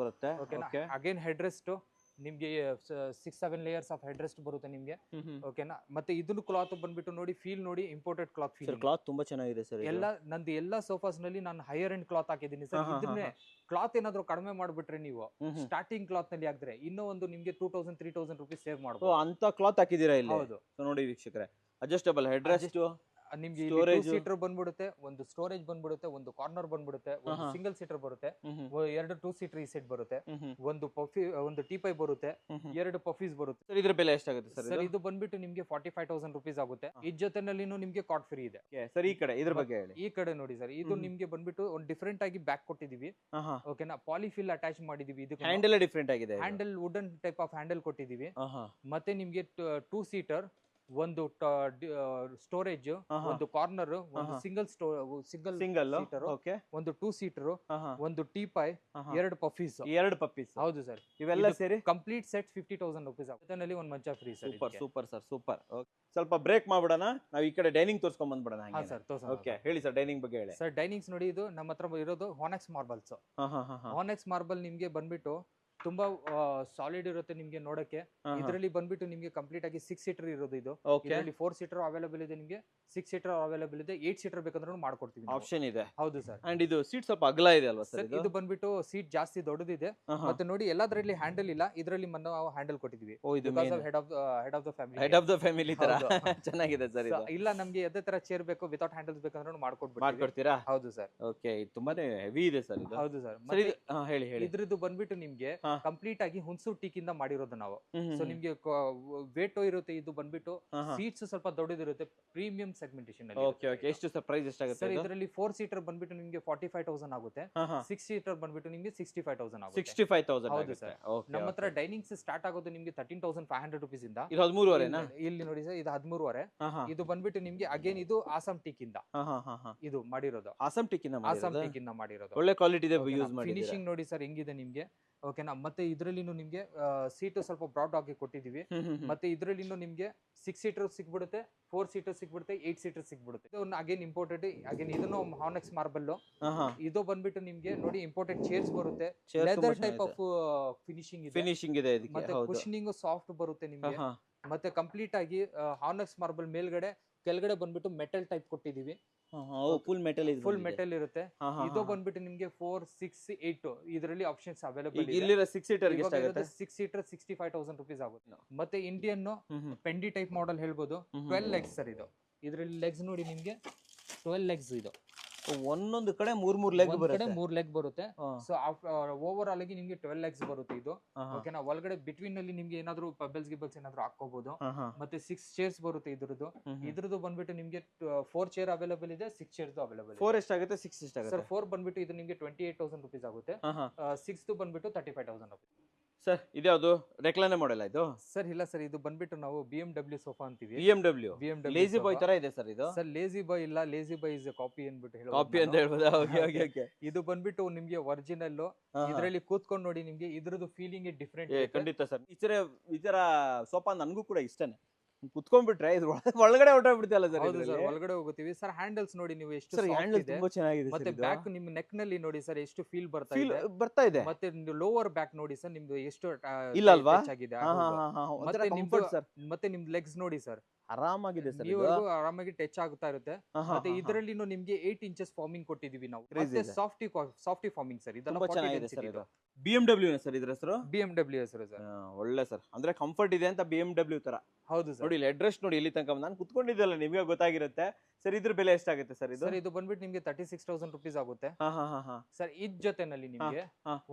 ಬರುತ್ತೆ. ಓಕೆನಾ? ಅಗೇನ್ ಹೆಡ್ ರೆಸ್ಟ್ ನಿಮ್ಗೆ 6-7 ಲೇಯರ್ಸ್ ಆಫ್ ಹೆಡ್ ರೆಸ್ಟ್ ಬರುತ್ತೆ ನಿಮ್ಗೆ. ಓಕೆನಾ? ಮತ್ತೆ ಇದನ್ನು ಕ್ಲಾತ್ ಬಂದ್ಬಿಟ್ಟು ನೋಡಿ, ಫೀಲ್ ನೋಡಿ, ಇಂಪೋರ್ಟೆಡ್ ಕ್ಲಾತ್ ಫೀಲ್. ಕ್ಲಾತ್ ತುಂಬಾ ಚೆನ್ನಾಗಿದೆ ಸರ್. ನಂದು ಎಲ್ಲಾ ಸೋಫಾಸ್ ನಲ್ಲಿ ನಾನು ಹೈಯರ್ ಎಂಡ್ ಕ್ಲಾತ್ ಹಾಕಿದ್ದೀನಿ ಸರ್. ಇದನ್ನೇ ಕ್ಲಾತ್ ಏನಾದ್ರು ಕಡಿಮೆ ಮಾಡ್ಬಿಟ್ರೆ ನೀವು ಸ್ಟಾರ್ಟಿಂಗ್ ಕ್ಲಾತ್ ನಲ್ಲಿ ಹಾಕಿದ್ರೆ ಇನ್ನೂ ಒಂದು ನಿಮ್ಗೆ 2,000-3,000 rupees ಸೇವ್ ಮಾಡಬಹುದು. ಅಂತ ಕ್ಲಾತ್ ಹಾಕಿದೀರಾ ಇಲ್ಲಿ? ಹೌದು. ಸೊ ನೋಡಿ ವೀಕ್ಷಕರೇ, ಅಡ್ಜಸ್ಟಬಲ್ ಹೆಡ್ ರೆಸ್ಟ್, ನಿಮ್ಗೆ 2 ಸೀಟರ್ ಬಂದ್ಬಿಡುತ್ತೆ, ಒಂದು ಸ್ಟೋರೇಜ್ ಬಂದ್ಬಿಡುತ್ತೆ, ಒಂದು ಕಾರ್ನರ್ ಬಂದ್ಬಿಡುತ್ತೆ, ಒಂದು ಸಿಂಗಲ್ ಸೀಟರ್ ಬರುತ್ತೆ, 2 2 ಸೀಟರ್ ಈ ಸೆಟ್ ಬರುತ್ತೆ, ಒಂದು ಪಫಿ, ಒಂದು ಟೀಪಾಯ್ ಬರುತ್ತೆ, 2 ಪಫೀಸ್ ಬರುತ್ತೆ. ಸರ್ ಇದ್ರ ಬೆಲೆ ಎಷ್ಟಾಗುತ್ತೆ ಸರ್? ಸರ್ ಇದು ಬಂದ್ಬಿಟ್ಟು ನಿಮ್ಗೆ 45,000 rupees ಆಗುತ್ತೆ. ಇದ್ರ ಜೊತೆನಲ್ಲಿನೂ ನಿಮ್ಗೆ ಕಾರ್ಡ್ ಫ್ರೀ ಇದೆ. ಸರ್ ಈ ಕಡೆ ಇದ್ರ ಬಗ್ಗೆ ಹೇಳಿ. ಈ ಕಡೆ ನೋಡಿ ಸರ್, ಇದು ನಿಮ್ಗೆ ಬಂದ್ಬಿಟ್ಟು ಒಂದು ಡಿಫರೆಂಟ್ ಆಗಿ ಬ್ಯಾಕ್ ಕೊಟ್ಟಿದೀವಿ. ಓಕೆನಾ? ಪಾಲಿಫಿಲ್ ಅಟ್ಯಾಚ್ ಮಾಡಿದೀವಿ. ಇದಕ್ಕೆ ಹ್ಯಾಂಡಲ್ ಡಿಫರೆಂಟ್ ಆಗಿದೆ. Handle wooden type of handle ಕೊಟ್ಟಿದೀವಿ. ಮತ್ತೆ ನಿಮ್ಗೆ 2 ಸೀಟರ್, ಒಂದು ಸ್ಟೋರೇಜ್, ಒಂದು ಕಾರ್ನರ್, ಒಂದು ಸಿಂಗಲ್ ಸೀಟರ್, ಒಂದು 2 ಸೀಟರ್, ಒಂದು ಟೀಪಾಯ್, 2 ಪಫೀಸ್. ಹೌದು ಸರ್. ಇವೆಲ್ಲ ಸೇರಿ ಕಂಪ್ಲೀಟ್ ಸೆಟ್ 50,000 rupees. ಜೊತೆನಲ್ಲಿ ಒಂದು ಮಂಚ free sir. Super sir, super. ಸ್ವಲ್ಪ ಬ್ರೇಕ್ ಮಾಡ್ಬಿಡೋಣ, ನಾವು ಈ ಕಡೆ ಡೈನಿಂಗ್ ತೋರ್ಸ್ಕೊಂಡ್ ಬಂದ್ಬಿಡೋಣ. ಓಕೆ ಹೇಳಿ ಸರ್, ಡೈನಿಂಗ್ ಬಗ್ಗೆ ಹೇಳಿ ಸರ್. ಡೈನಿಂಗ್ಸ್ ನೋಡಿ, ಇದು ನಮ್ಮ ಹತ್ರ ಇರೋದು ಹಾನೆಕ್ಸ್ ಮಾರ್ಬಲ್ಸ್. ಹಾನೆಕ್ಸ್ ಮಾರ್ಬಲ್ ನಿಮ್ಗೆ ಬಂದ್ಬಿಟ್ಟು ತುಂಬಾ ಸಾಲಿಡ್ ಇರುತ್ತೆ ನಿಮ್ಗೆ ನೋಡಕ್ಕೆ. ಇದರಲ್ಲಿ ಬಂದ್ಬಿಟ್ಟು ನಿಮ್ಗೆ ಕಂಪ್ಲೀಟ್ ಆಗಿ 6 ಸೀಟರ್ ಇರೋದು. ಇದು ಇದರಲ್ಲಿ 4 ಸೀಟರ್ ಅವೈಲೇಬಲ್ ಇದೆ ನಿಮ್ಗೆ, 6 ಸೀಟರ್ ಅವೈಲೇಬಲ್ ಇದೆ, 8 ಸೀಟರ್ ಬೇಕಂದ್ರೂ ಮಾಡ್ಕೊಡ್ತೀವಿ, ಆಪ್ಷನ್ ಇದೆ. ಹೌದು ಸರ್. ಅಂಡ್ ಇದು ಸೀಟ್ ಸ್ವಲ್ಪ ಅಗಲ ಇದೆ ಅಲ್ವಾ ಸರ್? ಇದು ಬಂದ್ಬಿಟ್ಟು ಸೀಟ್ ಜಾಸ್ತಿ ದೊಡ್ಡದಿದೆ. ಮತ್ತೆ ನೋಡಿ ಎಲ್ಲದರಲ್ಲಿ ಹ್ಯಾಂಡಲ್ ಇಲ್ಲ, ಇದರಲ್ಲಿ ನಾವು ಹ್ಯಾಂಡಲ್ ಕೊಟ್ಟಿದೀವಿ. ಹೆಡ್ ಆಫ್ ದ ಫ್ಯಾಮಿಲಿ ತರ ಚೆನ್ನಾಗಿದೆ ಸರ್. ಇಲ್ಲ ನಮ್ಗೆ ಅದೇ ತರ ಚೇರ್ ಬೇಕು ವಿತೌಟ್ ಹ್ಯಾಂಡಲ್ಸ್ ಬೇಕಂದ್ರೂ ಮಾಡ್ಕೊಡ್ತೀರಾ? ಹೌದು ಸರ್. ಓಕೆ, ತುಂಬಾನೇ ಹೆವಿ ಇದೆ ಸರ್. ಹೌದು ಸರ್. ಹೇಳಿ ಹೇಳಿ. ಇದ್ರದ್ದು ಬಂದ್ಬಿಟ್ಟು ನಿಮ್ಗೆ ಕಂಪ್ಲೀಟ್ ಆಗಿ ಹುಣಸೂರು ಟೀಕ್ ಇಂದ ಮಾಡಿರೋದು ನಾವು. ಸೊ ನಿಮ್ಗೆ ವೇಟ್ ಇರುತ್ತೆ. ಇದು ಬಂದ್ಬಿಟ್ಟು ಸೀಟ್ಸ್ ಸ್ವಲ್ಪ ದೊಡ್ಡದಿರುತ್ತೆ, ಪ್ರೀಮಿಯಂ ಸೆಗ್ಮೆಂಟೇಷನ್ ಅಲ್ಲಿ. Okay okay. ಎಷ್ಟು ಸರ್ ಪ್ರೈಸ್ ಎಷ್ಟಾಗುತ್ತೆ ಸರ್? ಇದರಲ್ಲಿ 4 ಸೀಟರ್ ಬಂದ್ಬಿಟ್ಟು ನಿಮ್ಗೆ 45,000 ಆಗುತ್ತೆ. 6 ಸೀಟರ್ ಬಂದ್ಬಿಟ್ಟು ನಿಮ್ಗೆ 65,000 ಆಗುತ್ತೆ. 65,000. ಹೌದು ಸರ್. ನಮ್ಮ ಹತ್ರ ಡೈನಿಂಗ್ಸ್ ಸ್ಟಾರ್ಟ್ ಆಗೋದು ನಿಮ್ಗೆ 13,500 rupees ಇಂದ. ಇದು 13.5 ಇಲ್ಲಿ ನೋಡಿ ಸರ್, ಇದು 13.5. ಇದು ಬಂದ್ಬಿಟ್ಟು ನಿಮ್ಗೆ ಅಗೇನ್ ಇದು ಆಸಾಮ್ ಟೀಕ್ ಇಂದ ಇದು ಮಾಡಿರೋದು. ಆಸಾಮ್ ಟೀಕ್ ಇಂದ ಮಾಡಿರೋದು. ಒಳ್ಳೆ ಕ್ವಾಲಿಟಿ ಇದೆ, ಯೂಸ್ ಮಾಡಿ. ಫಿನಿಶಿಂಗ್ ನೋಡಿ ಸರ್ ಹೆಂಗಿದೆ ನಿಮ್ಗೆ. ಓಕೆನಾ? ಮತ್ತೆ ಇದರಲ್ಲಿ ನಿಮ್ಗೆ ಸೀಟ್ ಸ್ವಲ್ಪ ಬ್ರಾಡ್ ಆಗಿ ಕೊಟ್ಟಿದೀವಿ. ಮತ್ತೆ ಇದರಲ್ಲಿ ನಿಮ್ಗೆ 6 ಸೀಟರ್ ಸಿಕ್ಬಿಡುತ್ತೆ, 4 ಸೀಟರ್ ಸಿಕ್ಬಿಡುತ್ತೆ, 8 ಸೀಟರ್ ಸಿಕ್ಬಿಡುತ್ತೆ. ಇದು ಅಗೇನ್ ಇಂಪೋರ್ಟೆಡ್. ಅಗೇನ್ ಇದನ್ನು ಹಾನೆಕ್ಸ್ ಮಾರ್ಬಲ್. ಇದು ಬಂದ್ಬಿಟ್ಟು ನಿಮ್ಗೆ ನೋಡಿ ಇಂಪೋರ್ಟೆಡ್ ಚೇರ್ಸ್ ಬರುತ್ತೆ, ಲೆದರ್ ಟೈಪ್ ಆಫ್ ಫಿನಿಶಿಂಗ್ ಇದೆ. ಮತ್ತೆ ಕುಶನಿಂಗ್ ಸಾಫ್ಟ್ ಬರುತ್ತೆ ನಿಮ್ಗೆ. ಮತ್ತೆ ಕಂಪ್ಲೀಟ್ ಆಗಿ ಹಾನೆಕ್ಸ್ ಮಾರ್ಬಲ್ ಮೇಲ್ಗಡೆ ಕೆಳಗಡೆ ಬಂದ್ಬಿಟ್ಟು ಮೆಟಲ್ ಟೈಪ್ ಕೊಟ್ಟಿದೀವಿ. ಫುಲ್ ಮೆಟಲ್ ಇರುತ್ತೆ. ಇದು ಬಂದ್ಬಿಟ್ಟು ನಿಮ್ಗೆ 4, 6, 8 ಇದರಲ್ಲಿ ಆಪ್ಷನ್ಸ್ ಅವೈಲೇಬಲ್ ಇದೆ. ಇಲ್ಲಿ 6 ಸೀಟರ್ ಗೆ ಎಷ್ಟಾಗುತ್ತೆ? 6 ಸೀಟರ್ 65,000 rupees ಆಗುತ್ತೆ. ಮತ್ತೆ ಇಂಡಿಯನ್ ಪೆಂಡಿ ಟೈಪ್ ಮಾಡೆಲ್ ಹೇಳ್ಬೋದು. 12 legs ಸರ್ ಇದು. ಇದರಲ್ಲಿ ಲೆಗ್ಸ್ ನೋಡಿ ನಿಮ್ಗೆ 12 legs ಇದು. ಒಂದೊಂದು ಕಡೆ 3 ಲೆಗ್ ಬರುತ್ತೆ. 3 ಲೆಗ್ ಬರುತ್ತೆ. ಸೊ ಓವರ್ ಆಲ್ ಆಗಿ ನಿಮ್ಗೆ 12 legs ಬರುತ್ತೆ ಇದು. ಓಕೆನಾ? ಒಳಗಡೆ ಬಿಟ್ವೀನ್ ನಲ್ಲಿ ನಿಮ್ಗೆ ಏನಾದ್ರು ಗಿಬಲ್ಸ್ ಏನಾದ್ರು ಹಾಕೋಬಹುದು. ಮತ್ತೆ 6 ಚೇರ್ಸ್ ಬರುತ್ತೆ ಇದ್ರದ್ದು ಬಂದ್ಬಿಟ್ಟು ನಿಮ್ಗೆ 4 ಚೇರ್ ಅವೈಲೇಬಲ್ ಇದೆ, 6 ಚೇರ್ಸ್ ಅವೈಲೇಬಲ್ ಇದೆ. 4 ಎಷ್ಟಾಗುತ್ತೆ, 6 ಎಷ್ಟಾಗುತ್ತೆ ಸರ್? 4 ಬಂದ್ಬಿಟ್ಟು ಇದು ನಿಮ್ಗೆ 28,000 rupees ಆಗುತ್ತೆ. 6 ಬಂದ್ಬಿಟ್ಟು 35,000 rupees. ಸರ್ ಇದ್ಯಾವುದು ರೆಕ್ಲಾನೆ ಮಾಡೆಲ್ ಇದು ಸರ್ ಇಲ್ಲ ಸರ್, ಇದು ಬಂದ್ಬಿಟ್ಟು ನಾವು BMW ಸೋಫಾ ಅಂತೀವಿ. BMW BMW ಲೇಜಿ ಬಾಯ್ ತರ ಇದೆ ಸರ್ ಇದು. ಸರ್ ಲೇಜಿ ಬಾಯ್ ಇಲ್ಲ, ಲೇಜಿ ಬಾಯ್ ಇಸ್ ಕಾಪಿ ಅಂದ್ಬಿಟ್ಟು ಕಾಪಿ ಅಂತ ಹೇಳ್ಬೋದಾ? Okay okay okay. ಇದು ಬಂದ್ಬಿಟ್ಟು ನಿಮ್ಗೆ ಒರಿಜಿನಲ್. ಇದರಲ್ಲಿ ಕೂತ್ಕೊಂಡು ನೋಡಿ, ನಿಮ್ಗೆ ಇದ್ರದ್ದು ಫೀಲಿಂಗ್ ಡಿಫ್ರೆಂಟ್. ಖಂಡಿತ ಸರ್, ಈ ತರ ಸೋಫಾ ನನ್ಗೂ ಕೂಡ ಇಷ್ಟನೇ. ಕುತ್ಕೊಂಡ್ಬಿಟ್ರೆ ಇದು ಒಳಗಡೆ ಹೊರಟೋಗ್ಬಿಡ್ತಲ್ಲ ಸರ್. ಹೌದು ಸರ್, ಒಳಗಡೆ ಹೋಗುತ್ತೀವಿ ಸರ್. ಹ್ಯಾಂಡಲ್ಸ್ ನೋಡಿ ನೀವು ಎಷ್ಟು ಸರ್, ಹ್ಯಾಂಡಲ್ ತುಂಬಾ ಚೆನ್ನಾಗಿದೆ. ಮತ್ತೆ ಬ್ಯಾಕ್ ನಿಮ್ ನೆಕ್ ನಲ್ಲಿ ನೋಡಿ ಸರ್ ಎಷ್ಟು ಫೀಲ್ ಬರ್ತಾ ಇದೆ. ಮತ್ತೆ ಲೋವರ್ ಬ್ಯಾಕ್ ನೋಡಿ ಸರ್, ನಿಮ್ದು ಎಷ್ಟು ಇಲ್ಲ ಅಲ್ವಾ? ಆಗಿದೆ. ಸರ್ ಮತ್ತೆ ನಿಮ್ದು ಲೆಗ್ಸ್ ನೋಡಿ ಸರ್, ಆರಾಮಾಗಿದೆ ಸರ್. ನೀವು ಆರಾಮಾಗಿ ಟಚ್ ಆಗುತ್ತಾ ಇರುತ್ತೆ. ಮತ್ತೆ ಇದರಲ್ಲಿ ನಿಮ್ಗೆ 8 ಇಂಚಸ್ ಫಾರ್ಮಿಂಗ್ ಕೊಟ್ಟಿದೀವಿ ನಾವು. ಮತ್ತೆ ಸಾಫ್ಟಿ ಫಾರ್ಮಿಂಗ್ ಸರ್, ಇದೆಲ್ಲ ಚೆನ್ನಾಗಿದೆ ಸರ್. ಇದು BMW ಸರ್ ಇದ್ರ ಹೆಸರು? BMW ಹೆಸರು ಸರ್. ಒಳ್ಳೆ ಸರ್, ಅಂದ್ರೆ ಕಂಫರ್ಟ್ ಇದೆ ಅಂತ BMW ತರ. ಹೌದು ಸರ್. ನೋಡಿ ಅಡ್ರೆಸ್ ನೋಡಿ ಇಲ್ಲಿ ತನಕ ನಾನು ಕುತ್ಕೊಂಡಿದ್ದಲ್ಲ, ನಿಮಗೆ ಗೊತ್ತಾಗಿರುತ್ತೆ. ಸರ್ ಇದ್ರ ಬೆಲೆ ಎಷ್ಟಾಗುತ್ತೆ ಸರ್ ಇದು? ಸರ್ ಇದು ಬಂದ್ಬಿಟ್ಟು ನಿಮ್ಗೆ 36,000 ರುಪೀಸ್ ಆಗುತ್ತೆ ಸರ್. ಇದ್ ಜೊತೆನಲ್ಲಿ ನಿಮ್ಗೆ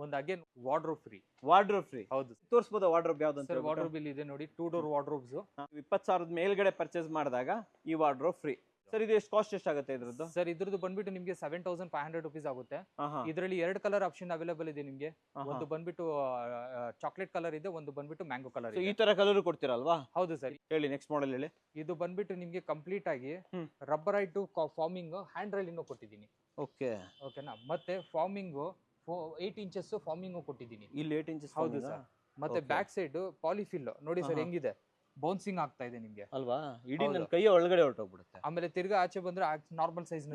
ಒಂದು again wardrobe free. Wardrobe free? ಹೌದು. ತೋರಿಸಬಹುದು ವಾರ್ಡ್ರೋಬ್ ಯಾವ್ದು ಅಂತ? ಸರ್ ವಾರ್ಡ್ರೋಬ್ ಇಲ್ಲಿ ಇದೆ ನೋಡಿ, 2 ಡೋರ್ ವಾರ್ಡ್ರೋಬ್ಸ್. 20,000 ಮೇಲ್ಗಡೆ ಪರ್ಚೇಸ್ ಮಾಡಿದಾಗ ಈ ವಾರ್ಡ್ರೋಬ್ ಫ್ರೀ. ಸರ್ ಇದು ಎಷ್ಟು ಕಾಸ್ಟ್ ಎಷ್ಟಾಗುತ್ತೆ ಇದ್ರದ್ದು? ಸರ್ ಇದ್ರದ್ದು ಬಂದ್ಬಿಟ್ಟು ನಿಮ್ಗೆ 7,500 ರುಪೀಸ್ ಆಗುತ್ತೆ. ಇದರಲ್ಲಿ 2 ಕಲರ್ ಆಪ್ಷನ್ ಅವೈಲೇಬಲ್ ಇದೆ ನಿಮ್ಗೆ. ಒಂದು ಬಂದ್ಬಿಟ್ಟು ಚಾಕ್ಲೇಟ್ ಕಲರ್ ಇದೆ, ಒಂದು ಬಂದ್ಬಿಟ್ಟು ಮ್ಯಾಂಗೋ ಕಲರ್ ಇದೆ. ಈ ತರ ಕಲರ್ ಕೊಡ್ತೀರಲ್ವಾ? ಹೌದು ಸರ್. ಹೇಳಿ ನೆಕ್ಸ್ಟ್ ಮಾಡೆಲ್ ಹೇಳಿ. ಇದು ಬಂದ್ಬಿಟ್ಟು ನಿಮ್ಗೆ ಕಂಪ್ಲೀಟ್ ಆಗಿ ರಬ್ಬರೈಟ್ ಫಾರ್ಮಿಂಗ್ ಹ್ಯಾಂಡ್ ರೈಲ್ ಇನ್ನೂ ಕೊಟ್ಟಿದ್ದೀನಿ. ಓಕೆ ಓಕೆನಾ? ಮತ್ತೆ ಫಾರ್ಮಿಂಗ್ 8 ಇಂಚಸ್ ಫಾರ್ಮಿಂಗ್ ಕೊಟ್ಟಿದ್ದೀನಿ ಇಲ್ಲಿ. 8 ಇಂಚಸ್? ಹೌದು ಸರ್. ಮತ್ತೆ ಬ್ಯಾಕ್ ಸೈಡ್ ಪಾಲಿಫಿಲ್ ನೋಡಿ ಸರ್ ಹೆಂಗಿದೆ, ಬೌನ್ಸಿಂಗ್ ಆಗ್ತಾ ಇದೆ ನಿಮ್ಗೆ ಅಲ್ವಾ? ಇಡೀ ನನ್ನ ಕೈಯ ಒಳಗಡೆ ಹೊರಟೋಗ್ಬಿಡುತ್ತೆ. ಆಮೇಲೆ ತಿರ್ಗಾ ಆಚೆ ಬಂದ್ರೆ ನಾರ್ಮಲ್ ಸೈಜ್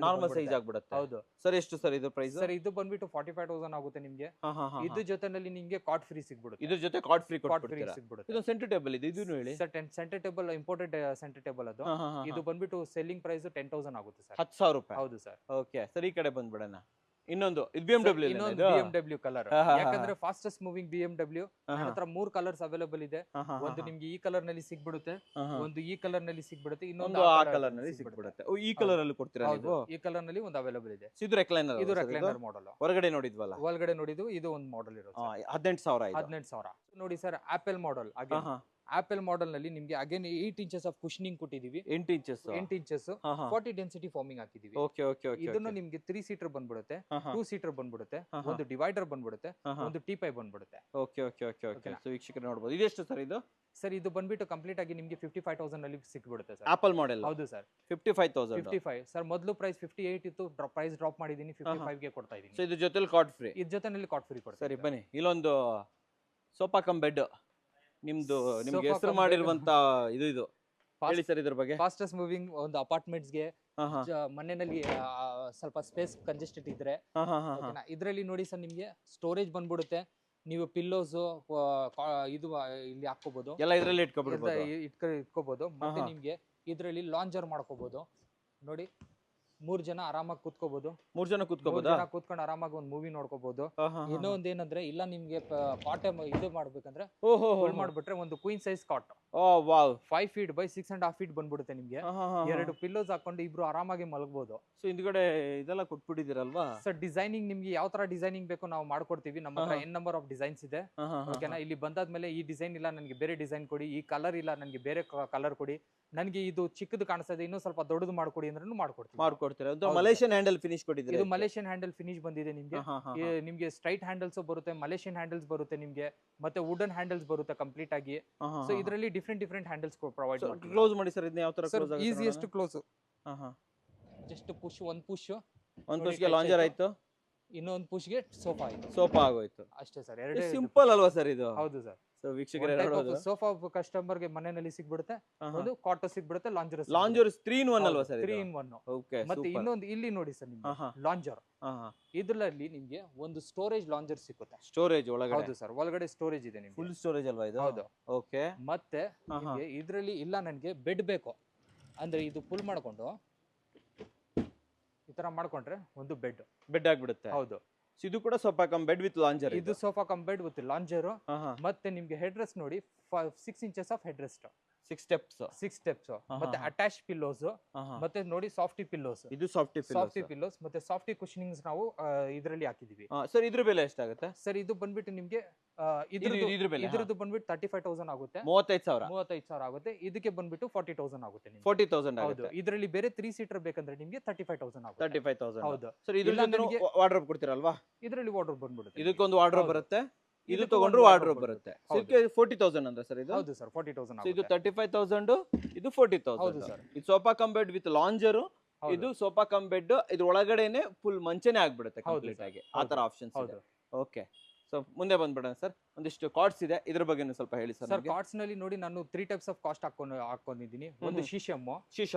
ಆಗ್ಬಿಡುತ್ತೆ. ಹೌದು ಸರ್. ಎಷ್ಟು ಸರ್ ಇದು ಪ್ರೈಸ್? ಸರ್ ಇದು ಬಂದ್ಬಿಟ್ಟು 45,000 ಆಗುತ್ತೆ ನಿಮ್ಗೆ. ಇದ್ರ ಜೊತೆನಲ್ಲಿ ನಿಮ್ಗೆ ಕಾಟ್ ಫ್ರೀ ಸಿಗ್ಬಿಡುತ್ತೆ. ಇದ್ರ ಜೊತೆ ಕಾಟ್ ಫ್ರೀ ಸಿಗ್ಬಿಡುತ್ತೆ. ಇದು ಸೆಂಟರ್ ಟೇಬಲ್ ಇದೆ, ಇದನ್ನು ಹೇಳಿ sir. Centre table imported centre table ಅದು. ಇದು ಬಂದ್ಬಿಟ್ಟು ಸೆಲ್ಲಿಂಗ್ ಪ್ರೈಸ್ 10,000 ಆಗುತ್ತೆ ಸರ್. 10,000 ರೂಪಾಯಿ? ಹೌದು ಸರ್. ಓಕೆ ಸರ್, ಈ ಕಡೆ ಬಂದ್ಬಿಡೋಣ. ಇನ್ನೊಂದು BMW ಕಲರ್, ಯಾಕಂದ್ರೆ ಫಾಸ್ಟೆಸ್ಟ್ ಮೂವಿಂಗ್ BMW. ನನ್ನ ಹತ್ರ 3 ಕಲರ್ಸ್ ಅವೈಲೇಬಲ್ ಇದೆ. ಒಂದು ನಿಮ್ಗೆ ಈ ಕಲರ್ ನಲ್ಲಿ ಸಿಗ್ಬಿಡುತ್ತೆ, ಒಂದು ಈ ಕಲರ್ ನಲ್ಲಿ ಸಿಗ್ಬಿಡುತ್ತೆ, ಇನ್ನೊಂದು ಆ ಕಲರ್ ನಲ್ಲಿ ಸಿಗ್ಬಿಡುತ್ತೆ. ಈ ಕಲರ್ ಅಲ್ಲಿ ಕೊಡ್ತೀರಾ ನೀವು? ಈ ಕಲರ್ ನಲ್ಲಿ ಒಂದು ಅವೈಲೇಬಲ್ ಇದೆ. ಇದು ರೆಕ್ಲೈನರ್? ಇದು ರೆಕ್ಲೈನರ್ ಮಾಡೆಲ್. ಹೊರಗಡೆ ನೋಡಿದ್ವಲ್ಲ, ಒಳಗಡೆ ನೋಡಿದ್ವು. ಇದು ಒಂದು ಮಾಡೆಲ್ ಇರುತ್ತೆ. 18,000 ನೋಡಿ sir. Apple model. Apple model ನಲ್ಲಿ ನಿಮ್ಗೆ ಅಗೇನ್ 8 ಇಂಚಸ್ ಆಫ್ ಕುಶನಿಂಗ್ ಕೊಟ್ಟಿದೀವಿ. 8 ಇಂಚಸ್ 40 ಡೆನ್ಸಿಟಿ ಫಾರ್ಮಿಂಗ್ ಹಾಕಿದೀವಿ. ಇದನ್ನು ನಿಮ್ಗೆ 3 ಸೀಟರ್ ಬಂದ್ಬಿಡುತ್ತೆ, 2 ಸೀಟರ್ ಬಂದ್ಬಿಡುತ್ತೆ, ಒಂದು ಡಿವೈಡರ್ ಬಂದ್ಬಿಡುತ್ತೆ, ಒಂದು ಟೀಪೈ ಬಂದ್ಬಿಡುತ್ತೆ. ಸೊ ವೀಕ್ಷಕರು ನೋಡಬಹುದು. ಇದೆಷ್ಟು ಸರ್ ಇದು? ಸರ್ ಇದು ಬಂದ್ಬಿಟ್ಟು ಕಂಪ್ಲೀಟ್ ಆಗಿ ನಿಮ್ಗೆ 55,000 ನಲ್ಲಿ ಸಿಕ್ಬಿಡುತ್ತೆ ಸರ್. Apple model? ಹೌದು ಸರ್. 55,000 ಸರ್. ಮೊದಲು ಪ್ರೈಸ್ 58 ಇತ್ತು, ಪ್ರೈಸ್ ಡ್ರಾಪ್ ಮಾಡಿದೀನಿ, 55 ಗೆ ಕೊಡ್ತಾ ಇದೀನಿ. ಸೊ ಇದು ಜೊತೆಲಿ ಕಾಟ್ ಫ್ರೀ? ಇದ್ರ ಜೊತೆನಲ್ಲಿ ಕಾಟ್ ಫ್ರೀ ಕೊಡ್ತಾ. ಸರಿ ಬನ್ನಿ, ಇಲ್ಲೊಂದು ಸೋಫಾ ಕಮ್ ಬೆಡ್ ನಿಮ್ದು, ನಿಮ್ಗೆ ಹೆಸರು ಮಾಡಿರುವಂತ ಇದು ಹೇಳಿ ಸರ್ ಇದ್ರ ಬಗ್ಗೆ. ಫಾಸ್ಟೆಸ್ಟ್ ಮೂವಿಂಗ್ ಒಂದು ಅಪಾರ್ಟ್ಮೆಂಟ್ಸ್ ಗೆ ಮನೆಯಲ್ಲಿ ಸ್ವಲ್ಪ ಸ್ಪೇಸ್ ಕಂಜೆಸ್ಟೆಡ್ ಇದ್ರೆ ಇದರಲ್ಲಿ ನೋಡಿ ಸರ್, ನಿಮ್ಗೆ ಸ್ಟೋರೇಜ್ ಬಂದ್ಬಿಡುತ್ತೆ. ನೀವು ಪಿಲ್ಲೋಸ್ ಇದು ಇಲ್ಲಿ ಹಾಕೋಬಹುದು, ಎಲ್ಲ ಇದರಲ್ಲಿ ಇಟ್ಕೋಬಹುದು. ಮತ್ತೆ ನಿಮ್ಗೆ ಇದರಲ್ಲಿ ಲಾಂಜರ್ ಮಾಡ್ಕೋಬಹುದು. ನೋಡಿ 3 ಜನ ಆರಾಮಾಗಿ ಕೂತ್ಕೋಬಹುದು. 3 ಜನ ಕೂತ್ಕೋಬಹುದು, ಕೂತ್ಕೊಂಡು ಆರಾಮಾಗಿ ಒಂದು ಮೂವಿ ನೋಡ್ಕೋಬಹುದು. ಇನ್ನೂ ಒಂದ್ ಏನಂದ್ರೆ, ಇಲ್ಲ ನಿಮ್ಗೆ ಕಾಟ್ ಇದು ಮಾಡ್ಬೇಕಂದ್ರೆ ಹೋಲ್ಡ್ ಮಾಡ್ಬಿಟ್ರೆ ಒಂದು queen size cot 5 feet by 6.5 feet ಬಂದ್ಬಿಡುತ್ತೆ ನಿಮ್ಗೆ. 2 ಪಿಲ್ಲೋಸ್ ಹಾಕೊಂಡು ಇಬ್ರು ಆರಾಮಾಗಿ ಮಲಗಬಹುದು. ಸೊ ಹಿಂದ್ಗಡೆ ಇದೆಲ್ಲ ಕೊಟ್ಬಿಟ್ಟಿದ್ದೀರಲ್ವಾ ಸರ್? ಡಿಸೈನಿಂಗ್ ನಿಮ್ಗೆ ಯಾವ ತರ ಡಿಸೈನಿಂಗ್ ಬೇಕು ನಾವು ಮಾಡ್ಕೊಡ್ತೀವಿ. ನಮ್ಮ ಹತ್ರ n ನಂಬರ್ ಆಫ್ ಡಿಸೈನ್ಸ್ ಇದೆ. ಓಕೆನಾ? ಇಲ್ಲಿ ಬಂದಾದ್ಮೇಲೆ ಈ ಡಿಸೈನ್ ಇಲ್ಲ ನನಗೆ ಬೇರೆ ಡಿಸೈನ್ ಕೊಡಿ, ಈ ಕಲರ್ ಇಲ್ಲ ನನಗೆ ಬೇರೆ ಕಲರ್ ಕೊಡಿ, ನನಗೆ ಇದು ಚಿಕ್ಕದು ಕಾಣಿಸ್ತಾ ಇದೆ ಇನ್ನೂ ಸ್ವಲ್ಪ ದೊಡ್ಡದು ಮಾಡ್ಕೊಡಿ ಅಂದ್ರೆ ಮಾಡ್ಕೊಡ್ತೀವಿ. ಮಲೇಷಿಯನ್ ಹ್ಯಾಂಡಲ್ ಫಿನಿಶ್ ಕೊಟ್ಟಿದ್ದೀರಾ? ಇದು ಮಲೇಷಿಯನ್ ಹ್ಯಾಂಡಲ್ ಫಿನಿಶ್ ಬಂದಿದೆ ನಿಮ್ಗೆ. ನಿಮ್ಗೆ ಸ್ಟ್ರೈಟ್ ಹ್ಯಾಂಡಲ್ಸ್ ಬರುತ್ತೆ, ಮಲೇಷಿಯನ್ ಹ್ಯಾಂಡಲ್ಸ್ ಬರುತ್ತೆ ನಿಮ್ಗೆ, ಮತ್ತೆ ವುಡನ್ ಹ್ಯಾಂಡಲ್ಸ್ ಬರುತ್ತೆ ಕಂಪ್ಲೀಟ್ ಆಗಿ. ಸೊ ಇದರಲ್ಲಿ ಡಿಫ್ರೆಂಟ್ ಹ್ಯಾಂಡಲ್ಸ್ ಪ್ರೊವೈಡ್ ಮಾಡ್ತೀವಿ. ಕ್ಲೋಸ್ ಮಾಡಿ ಸರ್, ಇದನ್ನ ಯಾವ ತರ ಕ್ಲೋಸ್ ಆಗುತ್ತೆ? Easiest close. ಜಸ್ಟ್ ಪುಷ್ ಗೆ ಲಾಂಜರ್ ಆಯ್ತು, ಇನ್ನೊಂದು ಪುಷ್ ಗೆ ಸೋಫಾ ಆಗೋಯ್ತು ಅಷ್ಟೇ ಸರ್. ಎರಡೇ ಸಿಂಪಲ್ ಅಲ್ವಾ ಸರ್ ಇದು? ಹೌದು ಸರ್. ಸೊ ವೀಕ್ಷಕರೇ ನೋಡೋದು, ಸೋಫಾ ಕಸ್ಟಮರ್ ಗೆ ಮನೆಯಲ್ಲಿ ಸಿಗ್ಬಿಡುತ್ತೆ, ಒಂದು ಕಾಟ್ ಸಿಗ್ಬಿಡುತ್ತೆ, ಲಾಂಜರ್ 3 in 1 ಅಲ್ವಾ ಸರ್? 3 in 1. ಓಕೆ. ಮತ್ತೆ ಇನ್ನೊಂದು ಇಲ್ಲಿ ನೋಡಿ ಸರ್, ನಿಮ್ಗೆ ಲಾಂಜರ್. ಇದರಲ್ಲಿ ನಿಮ್ಗೆ ಒಂದು ಸ್ಟೋರೇಜ್ ಲಾಂಜರ್ ಸಿಗುತ್ತೆ. ಸ್ಟೋರೇಜ್ ಒಳಗಡೆ? ಹೌದು ಸರ್, ಒಳಗಡೆ ಸ್ಟೋರೇಜ್ ಇದೆ ನಿಮ್ಗೆ. ಫುಲ್ ಸ್ಟೋರೇಜ್ ಅಲ್ವಾ ಇದು? ಹೌದು. ಓಕೆ. ಮತ್ತೆ ನಿಮ್ಗೆ ಇದರಲ್ಲಿ ಇಲ್ಲ ನನಗೆ ಬೆಡ್ ಬೇಕು ಅಂದ್ರೆ ಇದು ಫುಲ್ ಮಾಡ್ಕೊಂಡು ಈ ತರ ಮಾಡ್ಕೊಂಡ್ರೆ ಒಂದು ಬೆಡ್ ಆಗ್ಬಿಡುತ್ತೆ. ಹೌದು. ಇದು ಕೂಡ sofa cum bed with lounger? ಇದು sofa cum bed with lounger. ಮತ್ತೆ ನಿಮ್ಗೆ ಹೆಡ್ ರೆಸ್ಟ್ ನೋಡಿ 6 inches of headrest, 6 steps. ಮತ್ತೆ ಅಟ್ಯಾಚ್ ಪಿಲ್ಲೋಸ್, ಮತ್ತೆ ನೋಡಿ ಸಾಫ್ಟಿ ಪಿಲ್ಲೋಸ್. ಇದು ಸಾಫ್ಟಿ ಪಿಲ್ಲೋಸ್ ಮತ್ತೆ ಸಾಫ್ಟಿ ಕುಶನಿಂಗ್ಸ್ ನಾವು ಇದರಲ್ಲಿ ಹಾಕಿದೀವಿ. ಸರ್ ಇದ್ರ ಬೆಲೆ ಎಷ್ಟಾಗುತ್ತೆ ಸರ್? ಇದು ಬಂದ್ಬಿಟ್ಟು ನಿಮ್ಗೆ ಇದ್ರದ್ದು ಬಂದ್ಬಿಟ್ಟು 35,000 ಆಗುತ್ತೆ. 35,000 ಆಗುತ್ತೆ. ಇದಕ್ಕೆ ಬಂದ್ಬಿಟ್ಟು 40,000 ಆಗುತ್ತೆ. 40,000 ಹೌದು. ಇದರಲ್ಲಿ ಬೇರೆ 3 ಸೀಟರ್ ಬೇಕಂದ್ರೆ ನಿಮ್ಗೆ 35,000 ಆಗುತ್ತೆ. 35,000. ಹೌದು ಸರ್ ಇದ್ರಲ್ಲಿ ವಾರ್ಡ್ರೋಬ್ ಕೊಡ್ತೀರಲ್ವಾ? ಇದರಲ್ಲಿ ವಾರ್ಡ್ರೋಬ್ ಬಂದ್ಬಿಡುತ್ತೆ. ಇದಕ್ಕೊಂದು ವಾರ್ಡ್ರೋಬ್ ಬರುತ್ತೆ. ಇದು ತಗೊಂಡ್ರು ವಾರ್ಡ್ರೋಬ್ ಬರುತ್ತೆ. ಸೊ ಇದಕ್ಕೆ 40,000 ಅಂದ್ರೆ ಸರ್ ಇದು? ಹೌದು ಸರ್ 40,000 ಸೊ ಇದು 35,000, ಇದು 40,000. ಹೌದು ಸರ್. ಇದು ಸೋಫಾ ಕಮ್ ಬೆಡ್ ವಿತ್ ಲಾಂಜರು, ಇದು ಸೋಫಾ ಕಮ್ ಬೆಡ್, ಇದ್ರ ಒಳಗಡೆನೆ ಫುಲ್ ಮಂಚನೆ ಆಗ್ಬಿಡುತ್ತೆ ಕಂಪ್ಲೀಟ್ ಆಗಿ. ಆ ತರ ಆಪ್ಷನ್ಸ್ ಇದೆ. ಓಕೆ, ಸೊ ಮುಂದೆ ಬಂದ್ಬಿಡೋಣ ಸರ್. ಒಂದಿಷ್ಟು ಕಾರ್ಡ್ಸ್ ಇದೆ, ಇದ್ರ ಬಗ್ಗೆ ಸ್ವಲ್ಪ ಹೇಳಿ ಸರ್. ಸರ್ ಕಾರ್ಡ್ಸ್ ನಲ್ಲಿ ನೋಡಿ ನಾನು 3 ಟೈಪ್ಸ್ ಆಫ್ ಕಾಸ್ಟ್ ಹಾಕೊಂಡಿದ್ದೀನಿ. ಒಂದು ಶೀಶಮ್,